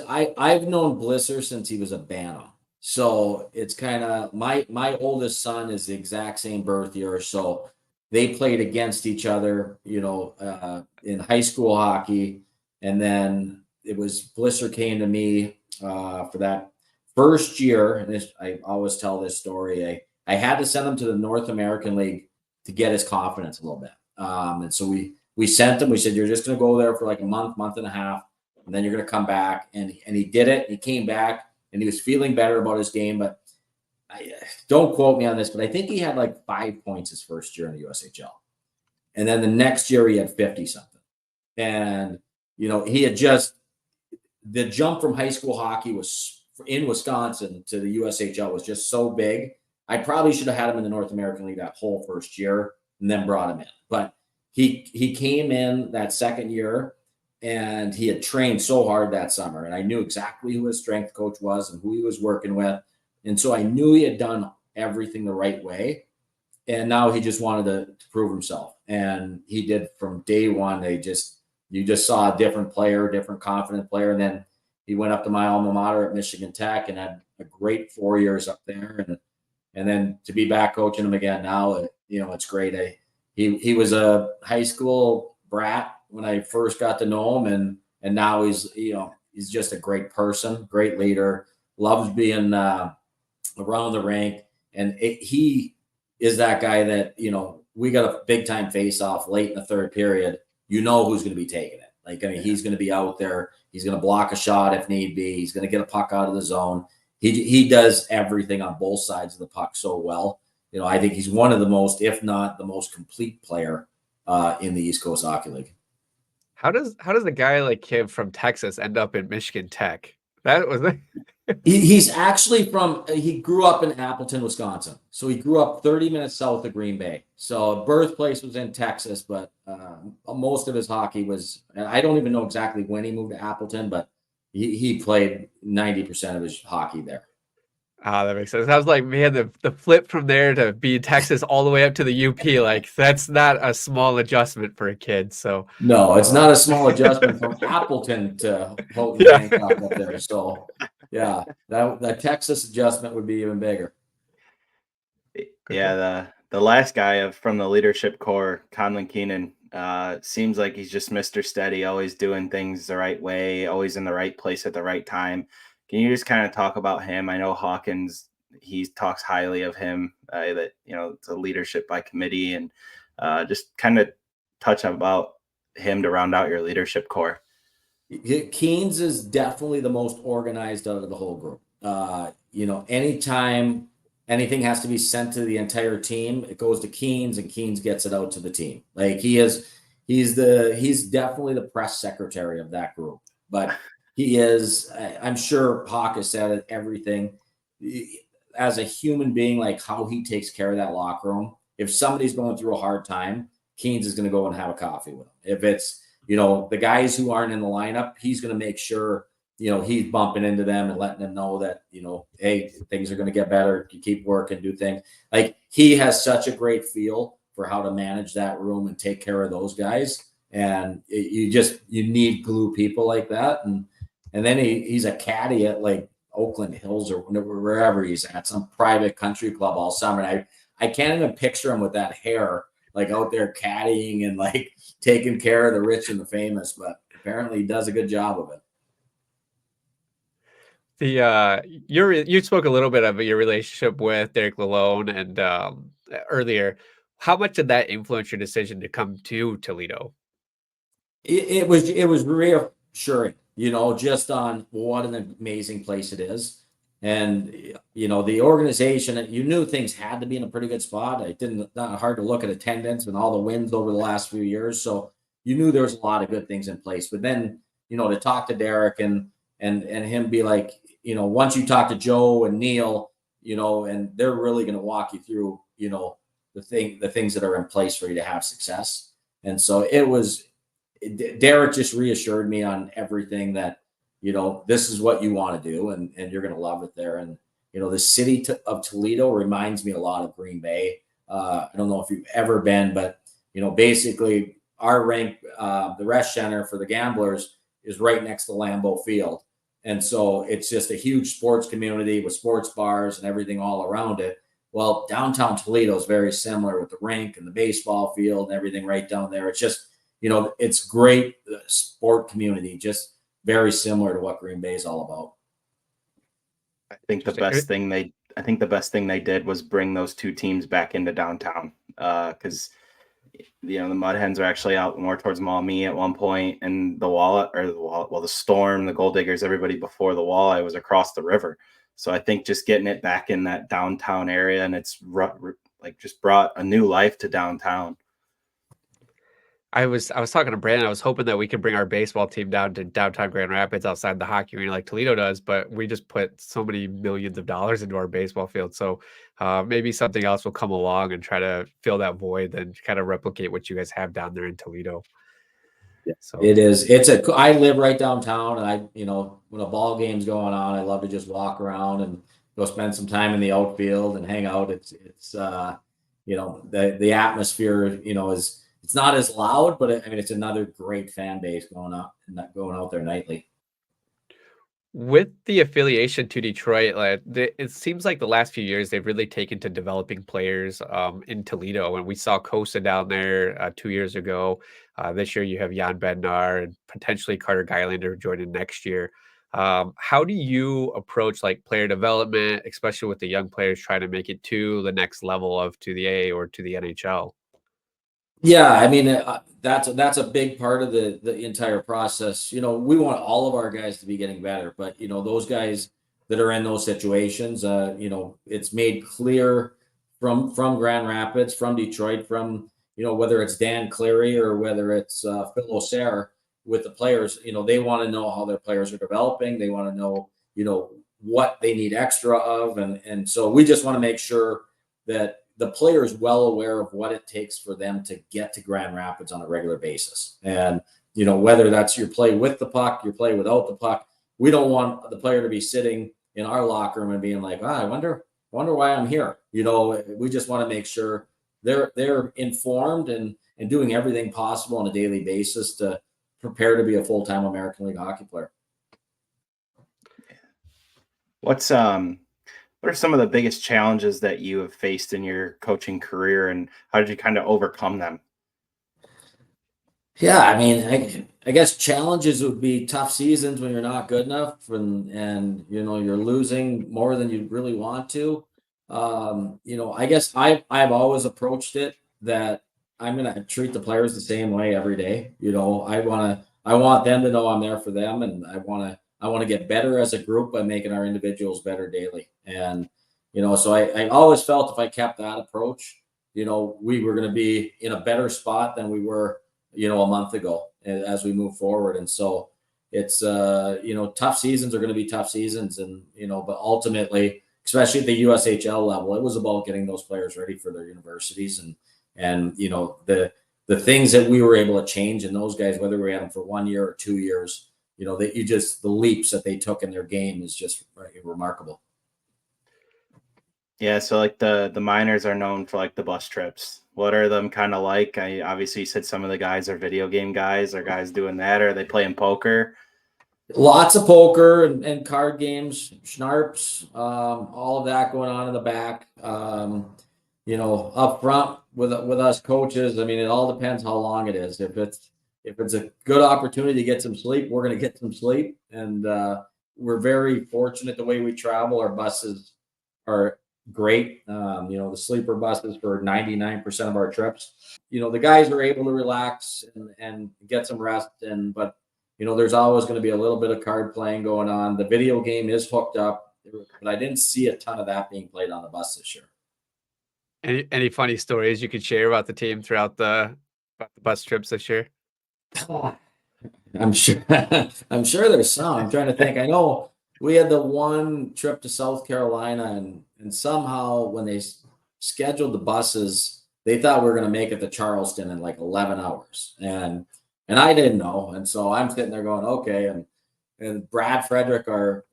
I've known Blisser since he was a Bantam. So it's kind of my oldest son is the exact same birth year. So they played against each other, in high school hockey. And then it was Blisser came to me for that first year. And I always tell this story. I had to send him to the North American League to get his confidence a little bit. And so we sent him. We said, you're just going to go there for like a month and a half, and then you're going to come back. And he did it. He came back. And he was feeling better about his game, but don't quote me on this, but I think he had like 5 points his first year in the USHL. And then the next year he had 50 something. And, he had the jump from high school hockey was in Wisconsin to the USHL was just so big. I probably should have had him in the North American League that whole first year and then brought him in. But he came in that second year. And he had trained so hard that summer. And I knew exactly who his strength coach was and who he was working with. And so I knew he had done everything the right way. And now he just wanted to prove himself. And he did from day one. You just saw a different player, different confident player. And then he went up to my alma mater at Michigan Tech and had a great 4 years up there. And then to be back coaching him again now, it's great. He was a high school brat when I first got to know him, and now he's just a great person, great leader, loves being around the rink, and he is that guy that we got a big time face off late in the third period. Who's going to be taking it. He's going to be out there. He's going to block a shot if need be. He's going to get a puck out of the zone. He does everything on both sides of the puck so well. I think he's one of the most, if not the most complete player in the East Coast Hockey League. How does a guy like him from Texas end up in Michigan Tech? He's actually he grew up in Appleton, Wisconsin. So he grew up 30 minutes south of Green Bay. So birthplace was in Texas, but most of his hockey was, I don't even know exactly when he moved to Appleton, but he played 90% of his hockey there. That makes sense. I was like, man, the flip from there to be in Texas all the way up to the UP, like that's not a small adjustment for a kid. So no, it's not a small adjustment from Appleton to Houghton Bangkok up there. So yeah, that Texas adjustment would be even bigger. Yeah, the last guy from the leadership core, Conlon Keenan, seems like he's just Mr. Steady, always doing things the right way, always in the right place at the right time. Can you just kind of talk about him? I know Hawkins, he talks highly of him, that, it's a leadership by committee, and just kind of touch about him to round out your leadership core. Keynes is definitely the most organized out of the whole group. Anytime anything has to be sent to the entire team, it goes to Keynes, and Keynes gets it out to the team. Like he's definitely the press secretary of that group, but he is, I'm sure Hawk has said it, everything as a human being, like how he takes care of that locker room. If somebody's going through a hard time, Keynes is going to go and have a coffee with them. If it's, the guys who aren't in the lineup, he's going to make sure, he's bumping into them and letting them know that, hey, things are going to get better. You keep working, do things. Like he has such a great feel for how to manage that room and take care of those guys. And you need glue people like that. And then he's a caddy at like Oakland Hills or wherever he's at, some private country club all summer. And I can't even picture him with that hair, like out there caddying and like taking care of the rich and the famous, but apparently he does a good job of it. You spoke a little bit of your relationship with Derek Lalone and earlier. How much did that influence your decision to come to Toledo? It was reassuring. Just on what an amazing place it is. And, the organization, you knew things had to be in a pretty good spot. Not hard to look at attendance and all the wins over the last few years. So you knew there was a lot of good things in place. But then, to talk to Derek and him be like, once you talk to Joe and Neil, and they're really going to walk you through, the things that are in place for you to have success. And so Derek just reassured me on everything that, this is what you want to do, and you're going to love it there. And, the city of Toledo reminds me a lot of Green Bay. I don't know if you've ever been, but, basically our rink, the rest center for the Gamblers is right next to Lambeau Field. And so it's just a huge sports community with sports bars and everything all around it. Well, downtown Toledo is very similar with the rink and the baseball field and everything right down there. It's just, it's great sport community, just very similar to what Green Bay is all about. I think the best thing they did was bring those two teams back into downtown, because the Mud Hens are actually out more towards Maumee at one point, and the Storm, the Gold Diggers, everybody before the Walleye was across the river. So I think just getting it back in that downtown area, and it's just brought a new life to downtown. I was talking to Brandon. I was hoping that we could bring our baseball team down to downtown Grand Rapids outside the hockey arena like Toledo does, but we just put so many millions of dollars into our baseball field. So maybe something else will come along and try to fill that void and kind of replicate what you guys have down there in Toledo. Yeah, so it is. I live right downtown, and when a ball game's going on, I love to just walk around and go spend some time in the outfield and hang out. It's the atmosphere, is. It's not as loud, but it's another great fan base going out there nightly. With the affiliation to Detroit, it seems like the last few years they've really taken to developing players in Toledo. And we saw Costa down there 2 years ago. This year you have Jan Bednar and potentially Carter Geilander joining next year. How do you approach player development, especially with the young players trying to make it to the next level to the AA or to the NHL? Yeah, that's a big part of the entire process. We want all of our guys to be getting better, but those guys that are in those situations, it's made clear from Grand Rapids, from Detroit, from whether it's Dan Cleary or whether it's Phil O'Sare with the players. They want to know how their players are developing. They want to know what they need extra of, and so we just want to make sure that the player is well aware of what it takes for them to get to Grand Rapids on a regular basis. And, whether that's your play with the puck, your play without the puck, we don't want the player to be sitting in our locker room and being like, I wonder why I'm here. We just want to make sure they're informed and doing everything possible on a daily basis to prepare to be a full-time American League hockey player. What are some of the biggest challenges that you have faced in your coaching career, and how did you kind of overcome them? Yeah, I guess challenges would be tough seasons when you're not good enough and you're losing more than you really want to. I guess I've always approached it that I'm going to treat the players the same way every day. I want them to know I'm there for them, and I want to get better as a group by making our individuals better daily. And, so I always felt if I kept that approach, we were going to be in a better spot than we were, a month ago as we move forward. And so it's, tough seasons are going to be tough seasons. And, but ultimately, especially at the USHL level, it was about getting those players ready for their universities and the things that we were able to change in those guys, whether we had them for 1 year or 2 years, the leaps that they took in their game is just remarkable. Yeah, so the minors are known for the bus trips. What are them kind of like? Obviously you said some of the guys are video game guys. Are guys doing that, or are they playing poker? Lots of poker and card games, schnarps, all of that going on in the back. Up front with us coaches, it all depends how long it is. If it's a good opportunity to get some sleep, we're going to get some sleep. And we're very fortunate the way we travel. Our buses are great. The sleeper buses for 99% of our trips. The guys are able to relax and get some rest. But there's always going to be a little bit of card playing going on. The video game is hooked up, but I didn't see a ton of that being played on the bus this year. Any funny stories you could share about the team throughout the bus trips this year? I'm sure there's some. I'm trying to think. I know we had the one trip to South Carolina, and somehow when they scheduled the buses, they thought we were going to make it to Charleston in like 11 hours. And I didn't know. And so I'm sitting there going, okay. And Brad Frederick, our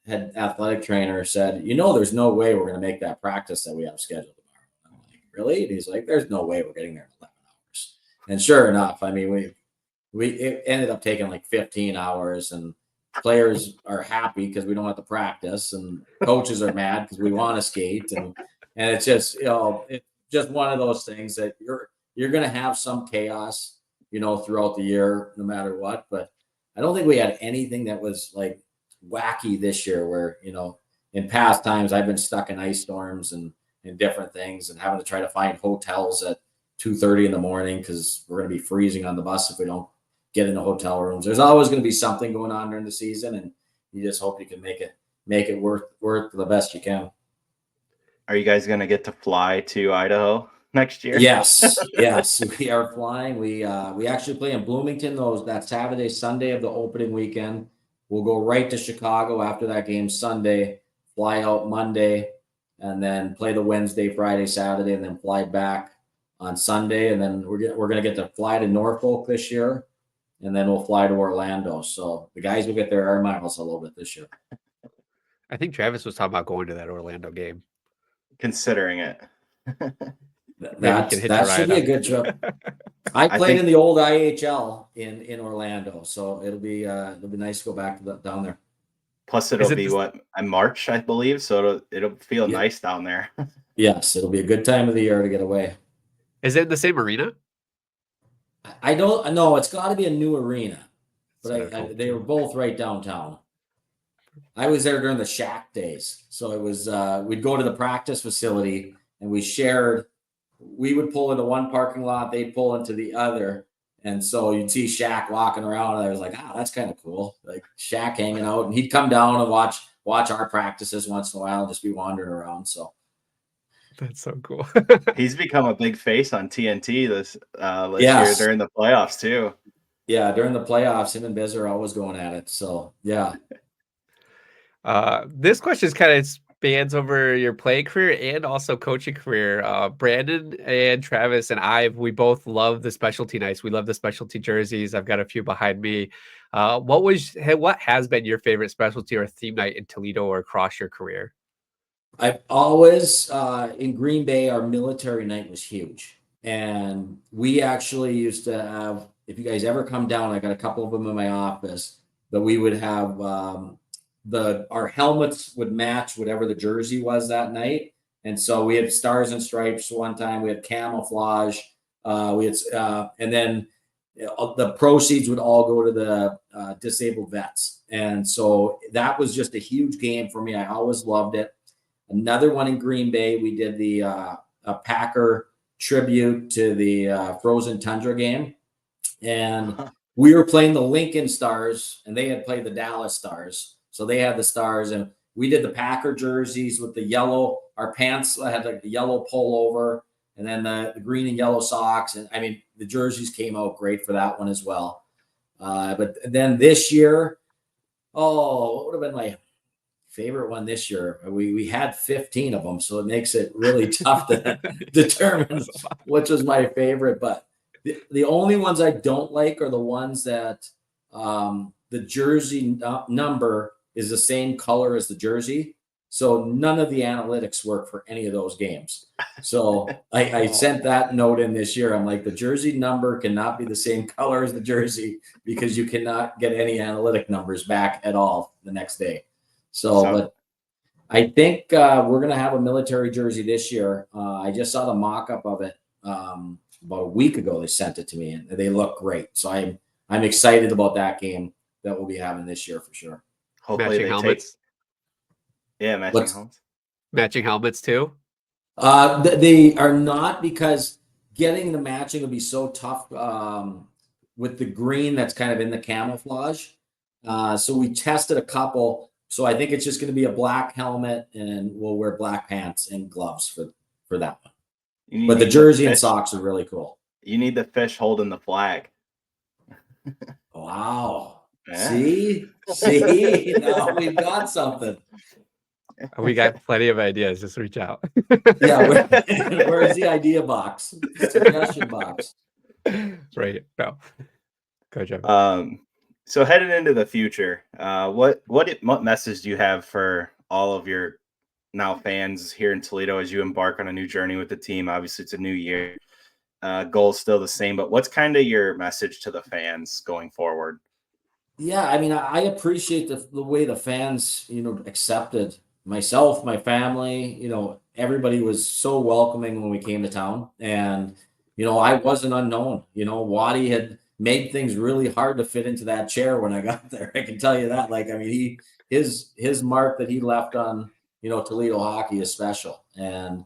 head athletic trainer, said, there's no way we're going to make that practice that we have scheduled tomorrow. I'm like, really? And he's like, there's no way we're getting there in 11 hours. And sure enough, I mean, it ended up taking like 15 hours, and players are happy because we don't have to practice, and coaches are mad because we want to skate. And it's just, it's just one of those things that you're going to have some chaos, throughout the year, no matter what. But I don't think we had anything that was like wacky this year where, in past times I've been stuck in ice storms and different things and having to try to find hotels at 2:30 in the morning because we're going to be freezing on the bus if we don't get into hotel rooms. There's always going to be something going on during the season, and you just hope you can make it work the best you can. Are you guys going to get to fly to Idaho next year? Yes, we are flying. We actually play in Bloomington that Saturday, Sunday of the opening weekend. We'll go right to Chicago after that game Sunday, fly out Monday, and then play the Wednesday, Friday, Saturday, and then fly back on Sunday. And then we're going to get to fly to Norfolk this year, and then we'll fly to Orlando. So the guys will get their air miles a little bit this year. I think Travis was talking about going to that Orlando game. Considering it. That should be a good trip. I played in the old IHL in Orlando, so it'll be nice to go back down there. Plus, it'll be in March, I believe, so it'll feel nice down there. Yes, it'll be a good time of the year to get away. Is it in the same arena? I don't know. It's got to be a new arena, but they were both right downtown. I was there during the Shack days, so it was we'd go to the practice facility and we would pull into one parking lot, they'd pull into the other, and so you'd see Shaq walking around, and I was like, that's kind of cool, like Shaq hanging out, and he'd come down and watch our practices once in a while and just be wandering around. So that's so cool. He's become a big face on TNT this year during the playoffs too. Yeah, during the playoffs, him and Biz are always going at it. So yeah. This question is kind of spans over your playing career and also coaching career. Brandon and Travis and we both love the specialty nights. We love the specialty jerseys. I've got a few behind me. What has been your favorite specialty or theme night in Toledo or across your career? I've always in Green Bay, our military night was huge, and we actually used to have. If you guys ever come down, I got a couple of them in my office. That we would have. Our helmets would match whatever the jersey was that night. And so we had stars and stripes one time, we had camouflage, and then the proceeds would all go to the disabled vets. And so that was just a huge game for me. I always loved it. Another one in Green Bay, we did the Packer tribute to the Frozen Tundra game. And we were playing the Lincoln Stars, and they had played the Dallas Stars. So they had the stars, and we did the Packer jerseys with the yellow. Our pants had like the yellow pullover, and then the green and yellow socks. And I mean, the jerseys came out great for that one as well. But then this year, what would have been my favorite one this year? We had 15 of them, so it makes it really tough to determine which was my favorite. But the only ones I don't like are the ones that the jersey number is the same color as the jersey. So none of the analytics work for any of those games. So I sent that note in this year. I'm like, the jersey number cannot be the same color as the jersey because you cannot get any analytic numbers back at all the next day. But I think we're going to have a military jersey this year. I just saw the mock-up of it about a week ago. They sent it to me, and they look great. So I'm excited about that game that we'll be having this year for sure. Hopefully matching helmets. Matching helmets. Matching helmets too. They are not, because getting the matching will be so tough with the green that's kind of in the camouflage. So we tested a couple. So I think it's just going to be a black helmet, and we'll wear black pants and gloves for that one. But the jersey and socks are really cool. You need the fish holding the flag. Wow. Yeah. See, now we've got something. We got plenty of ideas. Just reach out. Yeah, where's the idea box? Suggestion box. Right. No. Go, Jeff. So heading into the future, what message do you have for all of your now fans here in Toledo as you embark on a new journey with the team? Obviously, it's a new year. Goal's still the same, but what's kind of your message to the fans going forward? Yeah, I mean, I appreciate the way the fans, accepted myself, my family, everybody was so welcoming when we came to town. And, I wasn't unknown. Waddy had made things really hard to fit into that chair when I got there. I can tell you that. Like, I mean, his mark that he left on, Toledo hockey is special. And,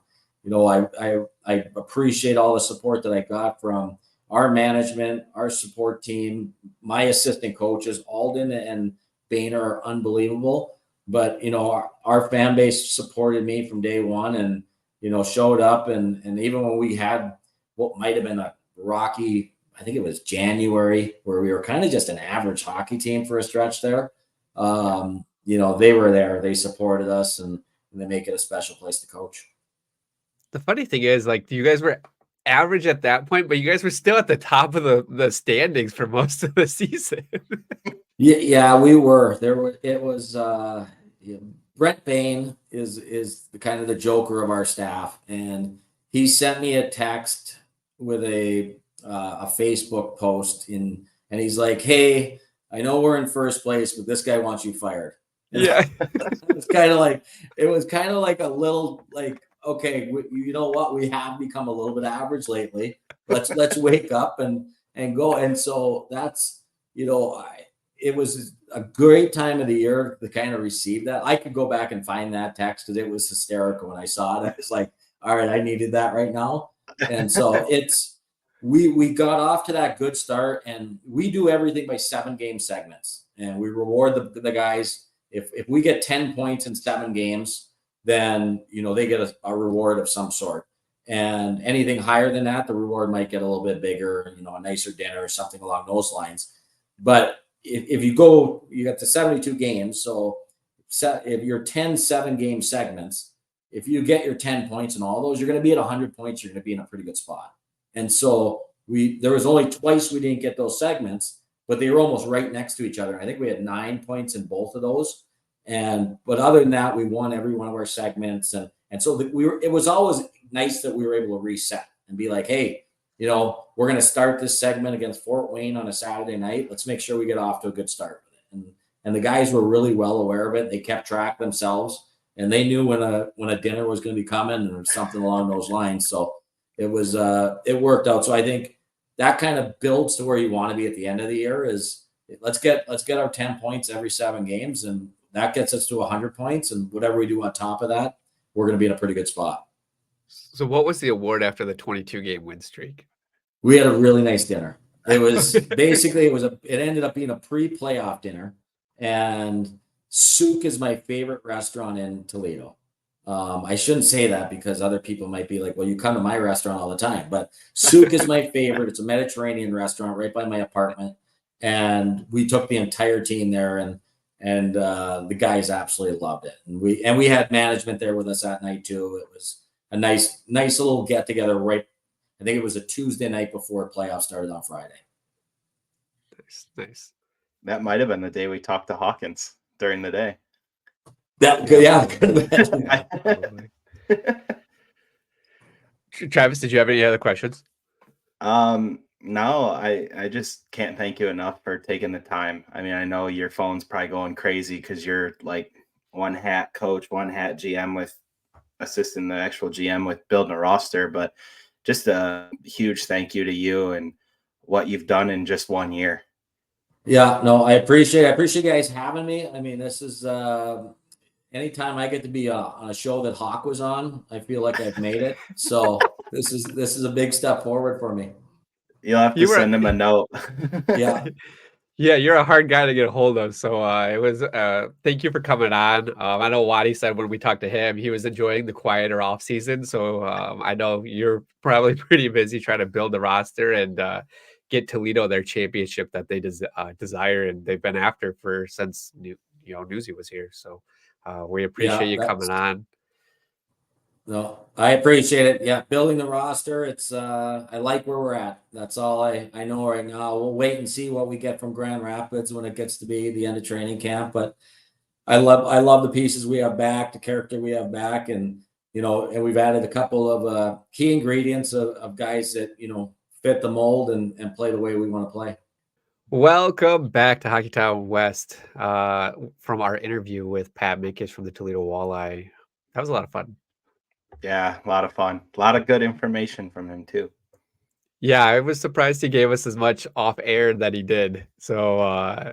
I appreciate all the support that I got from our management, our support team, my assistant coaches, Alden and Boehner are unbelievable. But, our fan base supported me from day one and, showed up. And even when we had what might have been a rocky, I think it was January, where we were kind of just an average hockey team for a stretch there. They were there, they supported us, and they make it a special place to coach. The funny thing is, like, you guys were average at that point, but you guys were still at the top of the standings for most of the season. Yeah, we were. It was Brent Bain is the kind of the joker of our staff, and he sent me a text with a Facebook post and he's like, "Hey, I know we're in first place, but this guy wants you fired." And Yeah. it was kind of like a little like, okay, you know what? We have become a little bit average lately. Let's wake up and go. And so that's, it was a great time of the year to kind of receive that. I could go back and find that text because it was hysterical when I saw it. I was like, all right, I needed that right now. And so we got off to that good start, and we do everything by 7-game segments, and we reward the guys. If we get 10 points in 7 games, then, they get a reward of some sort. And anything higher than that, the reward might get a little bit bigger, a nicer dinner or something along those lines. But if you got the 72 games. So if you're 10 7-game segments, if you get your 10 points in all those, you're going to be at 100 points. You're going to be in a pretty good spot. And so there was only twice we didn't get those segments, but they were almost right next to each other. I think we had 9 points in both of those. But other than that, we won every one of our segments. And so it was always nice that we were able to reset and be like, hey, we're going to start this segment against Fort Wayne on a Saturday night. Let's make sure we get off to a good start with it. And the guys were really well aware of it. They kept track themselves, and they knew when a dinner was going to be coming or something along those lines. So it worked out. So I think that kind of builds to where you want to be at the end of the year is let's get our 10 points every 7 games. And that gets us to 100 points. And whatever we do on top of that, we're going to be in a pretty good spot. So what was the award after the 22-game win streak? We had a really nice dinner. It was basically, it ended up being a pre-playoff dinner. And Souk is my favorite restaurant in Toledo. I shouldn't say that because other people might be like, well, you come to my restaurant all the time. But Souk is my favorite. It's a Mediterranean restaurant right by my apartment. And we took the entire team there, and the guys absolutely loved it. And we had management there with us that night too. It was a nice little get together. Right, I think it was a Tuesday night before playoffs started on Friday. Nice. That might have been the day we talked to Hawkins during the day. Travis, did you have any other questions? No, I just can't thank you enough for taking the time. I mean, I know your phone's probably going crazy because you're like one hat coach, one hat GM with assisting the actual GM with building a roster, but just a huge thank you to you and what you've done in just 1 year. Yeah, no, I appreciate you guys having me. I mean, this is anytime I get to be on a show that Hawk was on, I feel like I've made it. So this is a big step forward for me. You'll have to send him a note. Yeah, you're a hard guy to get a hold of. So it was thank you for coming on. I know Waddy said when we talked to him, he was enjoying the quieter off season. So I know you're probably pretty busy trying to build the roster and get Toledo their championship that they desire and they've been after since Newsy was here. So We appreciate you coming that's on. no, I appreciate it. Yeah, building the roster. It's I like where we're at. That's all I know right now. We'll wait and see what we get from Grand Rapids when it gets to be the end of training camp. But I love the pieces we have back, the character we have back, and and we've added a couple of key ingredients of guys that fit the mold and play the way we want to play. Welcome back to Hockeytown West from our interview with Pat Mikesch from the Toledo Walleye. That was a lot of fun. Yeah, a lot of fun. A lot of good information from him too. Yeah, I was surprised he gave us as much off air that he did. So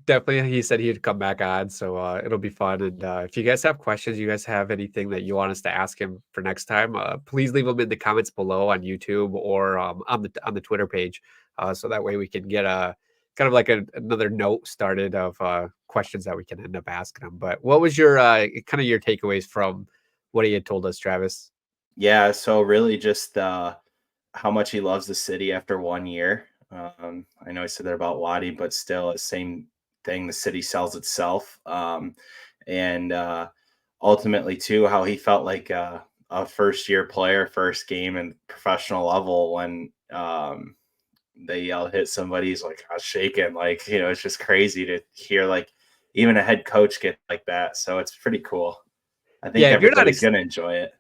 definitely he said he'd come back on. So it'll be fun. And if you guys have questions, you guys have anything that you want us to ask him for next time, please leave them in the comments below on YouTube or on the Twitter page. So that way we can get a kind of like another note started of questions that we can end up asking him. But what was your kind of your takeaways from what he had told us, Travis? Yeah, so really just how much he loves the city after 1 year. I know he said that about Waddy, but still the same thing. The city sells itself. And ultimately too, how he felt like a first year player, first game and professional level when they hit somebody, he's like, I was shaking. Like, it's just crazy to hear like even a head coach get like that. So it's pretty cool. I think everybody's going to enjoy it.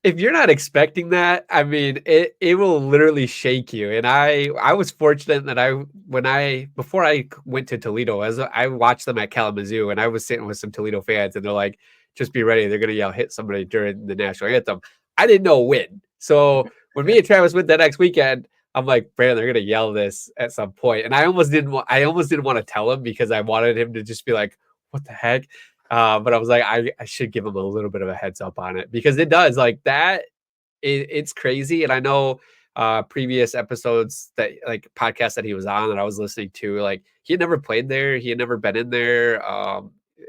If you're not expecting that, I mean, it will literally shake you. And I was fortunate that before I went to Toledo, I watched them at Kalamazoo, and I was sitting with some Toledo fans, and they're like, just be ready. They're going to yell, hit somebody during the national anthem. I didn't know when. So when me and Travis went that next weekend, I'm like, Brandon, they're going to yell this at some point. And I almost didn't want to tell him because I wanted him to just be like, what the heck? But I was like, I should give him a little bit of a heads up on it because it does like that. It's crazy. And I know previous episodes that like podcasts that he was on that I was listening to, like he had never played there. He had never been in there.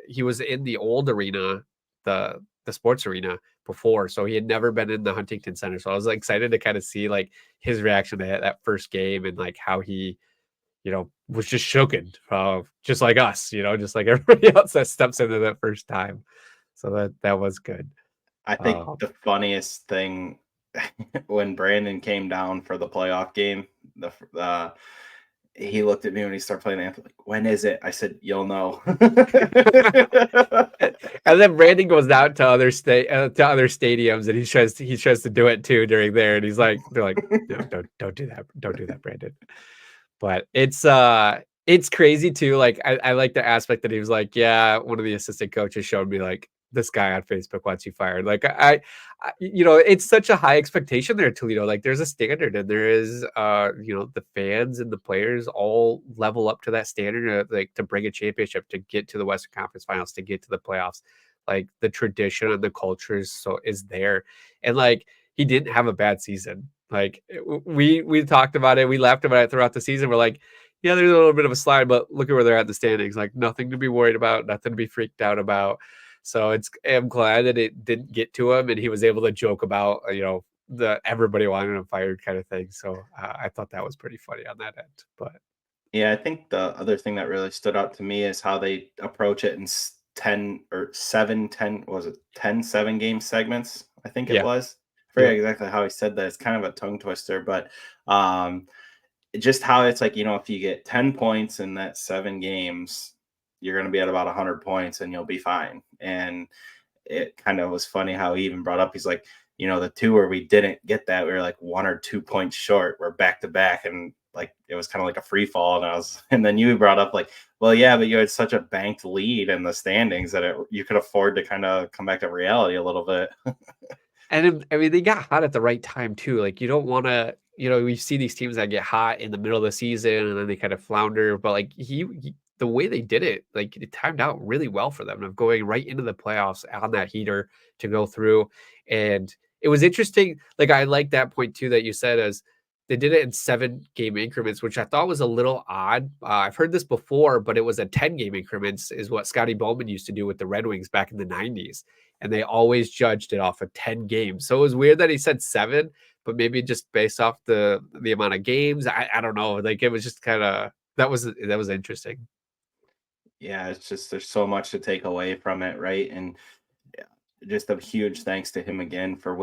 He was in the old arena, the sports arena before. So he had never been in the Huntington Center. So I was like, excited to kind of see like his reaction to that first game and like how he was just shooken, just like us, just like everybody else that steps into that first time. So that was good. I think the funniest thing when Brandon came down for the playoff game, he looked at me when he started playing Anthem, like, when is it? I said, you'll know. And then Brandon goes out to other stadiums and he tries to do it too during there. And they're like, no, don't do that. Don't do that, Brandon. But it's crazy too. Like I like the aspect that he was like, yeah, one of the assistant coaches showed me like this guy on Facebook wants you fired. Like I it's such a high expectation there at Toledo. Like there's a standard and there is the fans and the players all level up to that standard like to bring a championship, to get to the Western Conference Finals, to get to the playoffs. Like the tradition and the culture is there. And like he didn't have a bad season. Like we talked about it, we laughed about it throughout the season. We're like, yeah, there's a little bit of a slide, but look at where they're at in the standings. Like nothing to be worried about, nothing to be freaked out about. I'm glad that it didn't get to him, and he was able to joke about the everybody wanting him fired kind of thing. So I thought that was pretty funny on that end. But yeah, I think the other thing that really stood out to me is how they approach it in 10 or 7 7-game segments. I think it was. I forget exactly how he said that. It's kind of a tongue twister, but just how it's like, if you get 10 points in that 7 games, you're going to be at about 100 points and you'll be fine. And it kind of was funny how he even brought up, he's like, the 2 where we didn't get that, we were like 1 or 2 points short. We're back to back. And like, it was kind of like a free fall. And then you brought up like, well, yeah, but you had such a banked lead in the standings that you could afford to kind of come back to reality a little bit. And I mean, they got hot at the right time too. Like you don't want to, we see these teams that get hot in the middle of the season and then they kind of flounder. But like the way they did it, like it timed out really well for them of going right into the playoffs on that heater to go through. And it was interesting. Like I like that point too that you said, as they did it in 7-game increments, which I thought was a little odd. I've heard this before, but it was a 10-game increments is what Scotty Bowman used to do with the Red Wings back in the 90s. And they always judged it off of 10 games. So it was weird that he said 7, but maybe just based off the amount of games. I don't know. Like it was just kind of, that was interesting. yeah, it's just there's so much to take away from it, right? And just a huge thanks to him again for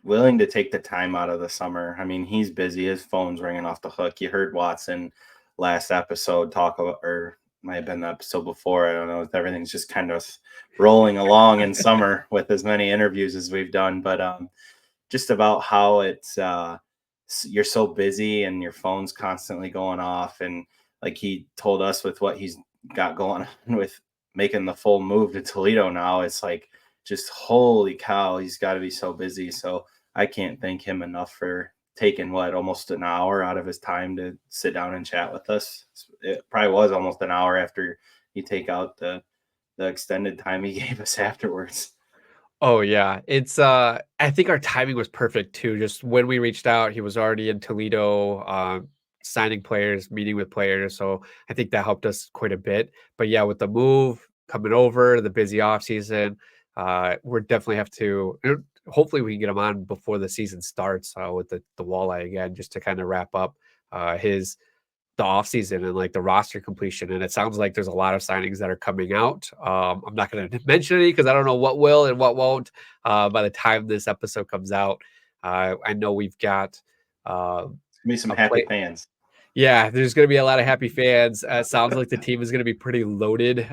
willing to take the time out of the summer. I mean, he's busy. His phone's ringing off the hook. You heard Watson last episode talk about, or might have been the episode before. I don't know. Everything's just kind of rolling along in summer with as many interviews as we've done. But just about how it's you're so busy and your phone's constantly going off. And like he told us with what he's got going on with making the full move to Toledo now, it's like, just holy cow, he's got to be so busy. So I can't thank him enough for taking almost an hour out of his time to sit down and chat with us. It probably was almost an hour after you take out the extended time he gave us afterwards. Oh yeah, it's I think our timing was perfect too. Just when we reached out, he was already in Toledo, signing players, meeting with players. So I think that helped us quite a bit. But yeah, with the move coming over, the busy off season, we're definitely have to. Hopefully, we can get him on before the season starts with the walleye again, just to kind of wrap up his the offseason and like the roster completion. And it sounds like there's a lot of signings that are coming out. I'm not going to mention any because I don't know what will and what won't by the time this episode comes out. I know we've got Be some happy fans. Yeah, there's going to be a lot of happy fans. Sounds like the team is going to be pretty loaded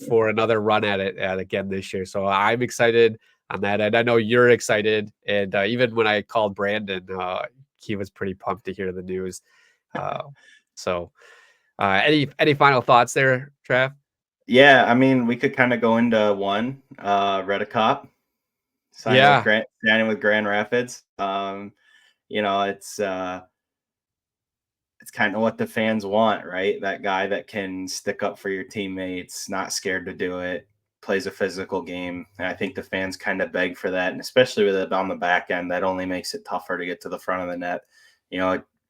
for another run at it again this year. So I'm excited on that. And I know you're excited. And even when I called Brandon, he was pretty pumped to hear the news. So any final thoughts there, Trav? Yeah, I mean, we could kind of go into one. Redicop signing with Grand Rapids. It's kind of what the fans want, right? That guy that can stick up for your teammates, not scared to do it, plays a physical game. And I think the fans kind of beg for that. And especially with it on the back end, that only makes it tougher to get to the front of the net.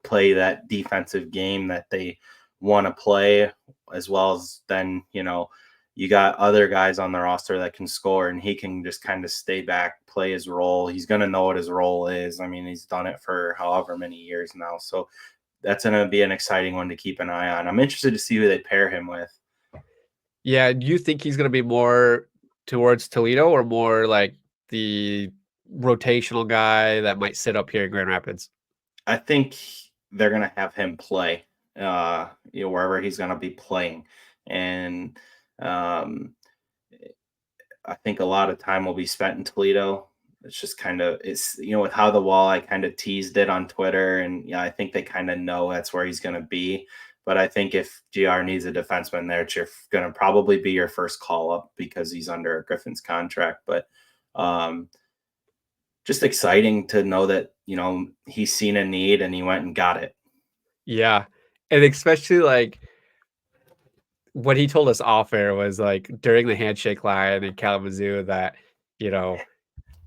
Play that defensive game that they want to play, as well as then, you got other guys on the roster that can score, and he can just kind of stay back, play his role. He's going to know what his role is. I mean, he's done it for however many years now. So that's going to be an exciting one to keep an eye on. I'm interested to see who they pair him with. Yeah. Do you think he's going to be more towards Toledo or more like the rotational guy that might sit up here in Grand Rapids? I think they're going to have him play, wherever he's going to be playing. And I think a lot of time will be spent in Toledo. It's just with how the Walleye kind of teased it on Twitter. And I think they kind of know that's where he's going to be. But I think if GR needs a defenseman there, it's going to probably be your first call up because he's under a Griffin's contract. But just exciting to know that, he's seen a need and he went and got it. Yeah. And especially like what he told us off air was like during the handshake line in Kalamazoo that,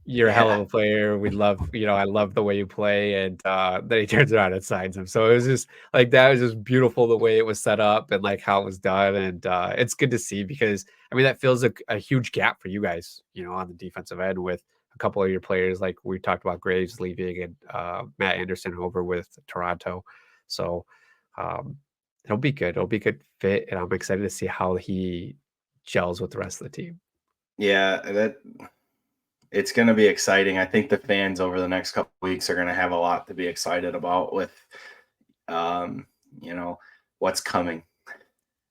you're a hell of a player. We love, I love the way you play. And then he turns around and signs him. So it was just like, that was just beautiful the way it was set up and like how it was done. And it's good to see because I mean, that fills a huge gap for you guys, on the defensive end with a couple of your players. Like we talked about Graves leaving and Matt Anderson over with Toronto. So it'll be good. It'll be a good fit. And I'm excited to see how he gels with the rest of the team. Yeah, it's going to be exciting. I think the fans over the next couple of weeks are going to have a lot to be excited about with, what's coming.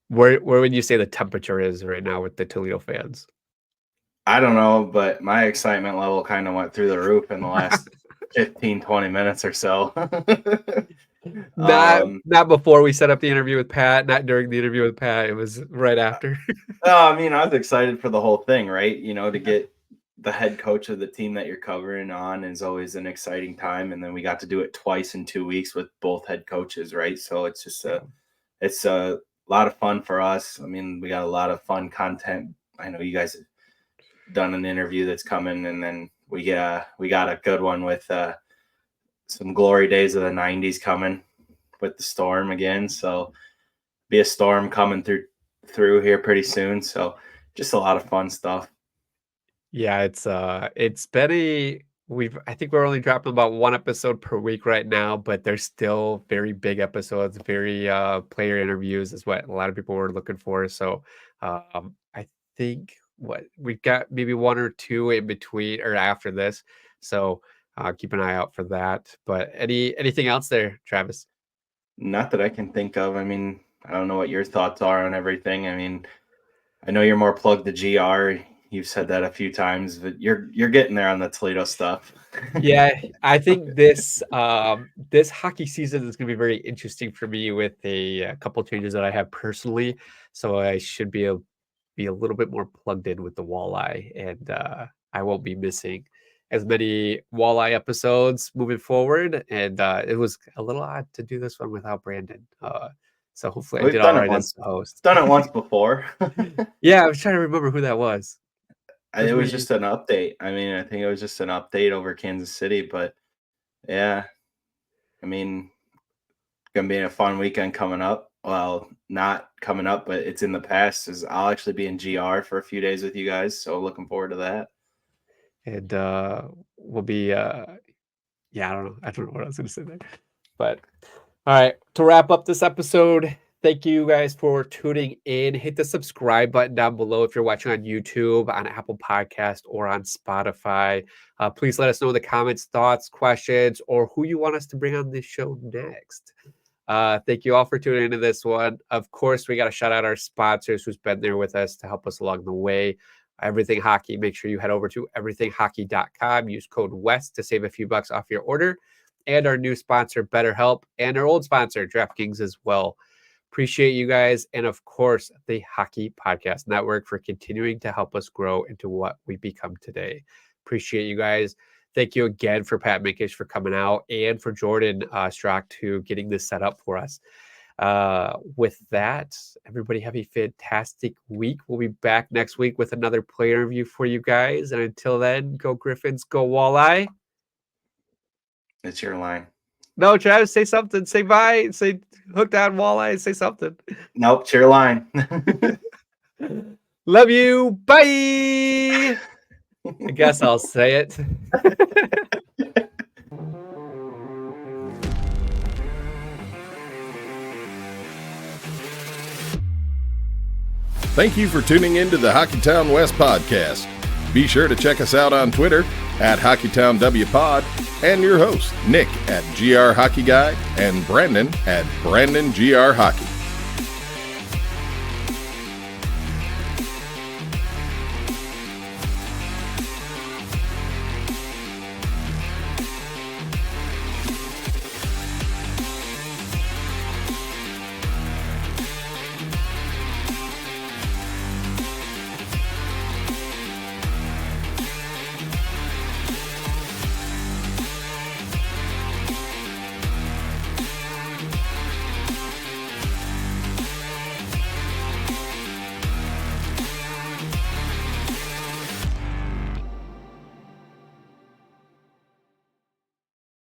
Where would you say the temperature is right now with the Toledo fans? I don't know, but my excitement level kind of went through the roof in the last 15, 20 minutes or so. Not before we set up the interview with Pat, not during the interview with Pat. It was right after. I was excited for the whole thing, right? To get the head coach of the team that you're covering on is always an exciting time. And then we got to do it twice in 2 weeks with both head coaches, right? So it's just it's a lot of fun for us. I mean, we got a lot of fun content. I know you guys have done an interview that's coming, and then we got a good one with some glory days of the 90s coming with the storm again. So be a storm coming through here pretty soon. So just a lot of fun stuff. Yeah, it's been I think we're only dropping about one episode per week right now, but they're still very big episodes, very player interviews is what a lot of people were looking for. So I think what we've got maybe one or two in between or after this. So keep an eye out for that. But anything else there, Travis? Not that I can think of. I mean, I don't know what your thoughts are on everything. I mean, I know you're more plugged to GR. You've said that a few times, but you're getting there on the Toledo stuff. Yeah, I think this this hockey season is going to be very interesting for me with a couple changes that I have personally. So I should be a little bit more plugged in with the walleye, and I won't be missing as many walleye episodes moving forward. And it was a little odd to do this one without Brandon. So hopefully I We've did done all it right once. as the host. Done it once before. Yeah, I was trying to remember who that was. It was just an update. I mean, I think it was just an update over Kansas City, but yeah, I mean, gonna be a fun weekend coming up. Well, not coming up, but it's in the past. Is I'll actually be in GR for a few days with you guys, so looking forward to that. And we'll be yeah, I don't know what I was gonna say there. But all right, to wrap up this episode, thank you guys for tuning in. Hit the subscribe button down below if you're watching on YouTube, on Apple Podcast, or on Spotify. Please let us know in the comments, thoughts, questions, or who you want us to bring on this show next. Thank you all for tuning into this one. Of course, we got to shout out our sponsors who's been there with us to help us along the way. Everything Hockey. Make sure you head over to everythinghockey.com. Use code WEST to save a few bucks off your order. And our new sponsor, BetterHelp, and our old sponsor, DraftKings, as well. Appreciate you guys. And of course, the Hockey Podcast Network for continuing to help us grow into what we become today. Appreciate you guys. Thank you again for Pat Mikesch for coming out and for Jordan Strock to getting this set up for us. With that, everybody have a fantastic week. We'll be back next week with another player review for you guys. And until then, go Griffins, go Walleye. It's your line. No, Travis, say something. Say bye. Say hook down Walleye. Say something. Nope, it's your line. Love you. Bye. I guess I'll say it. Thank you for tuning in to the Hockeytown West podcast. Be sure to check us out on Twitter at HockeytownWPod and your host, Nick at GR Hockey Guy and Brandon at Brandon GR Hockey.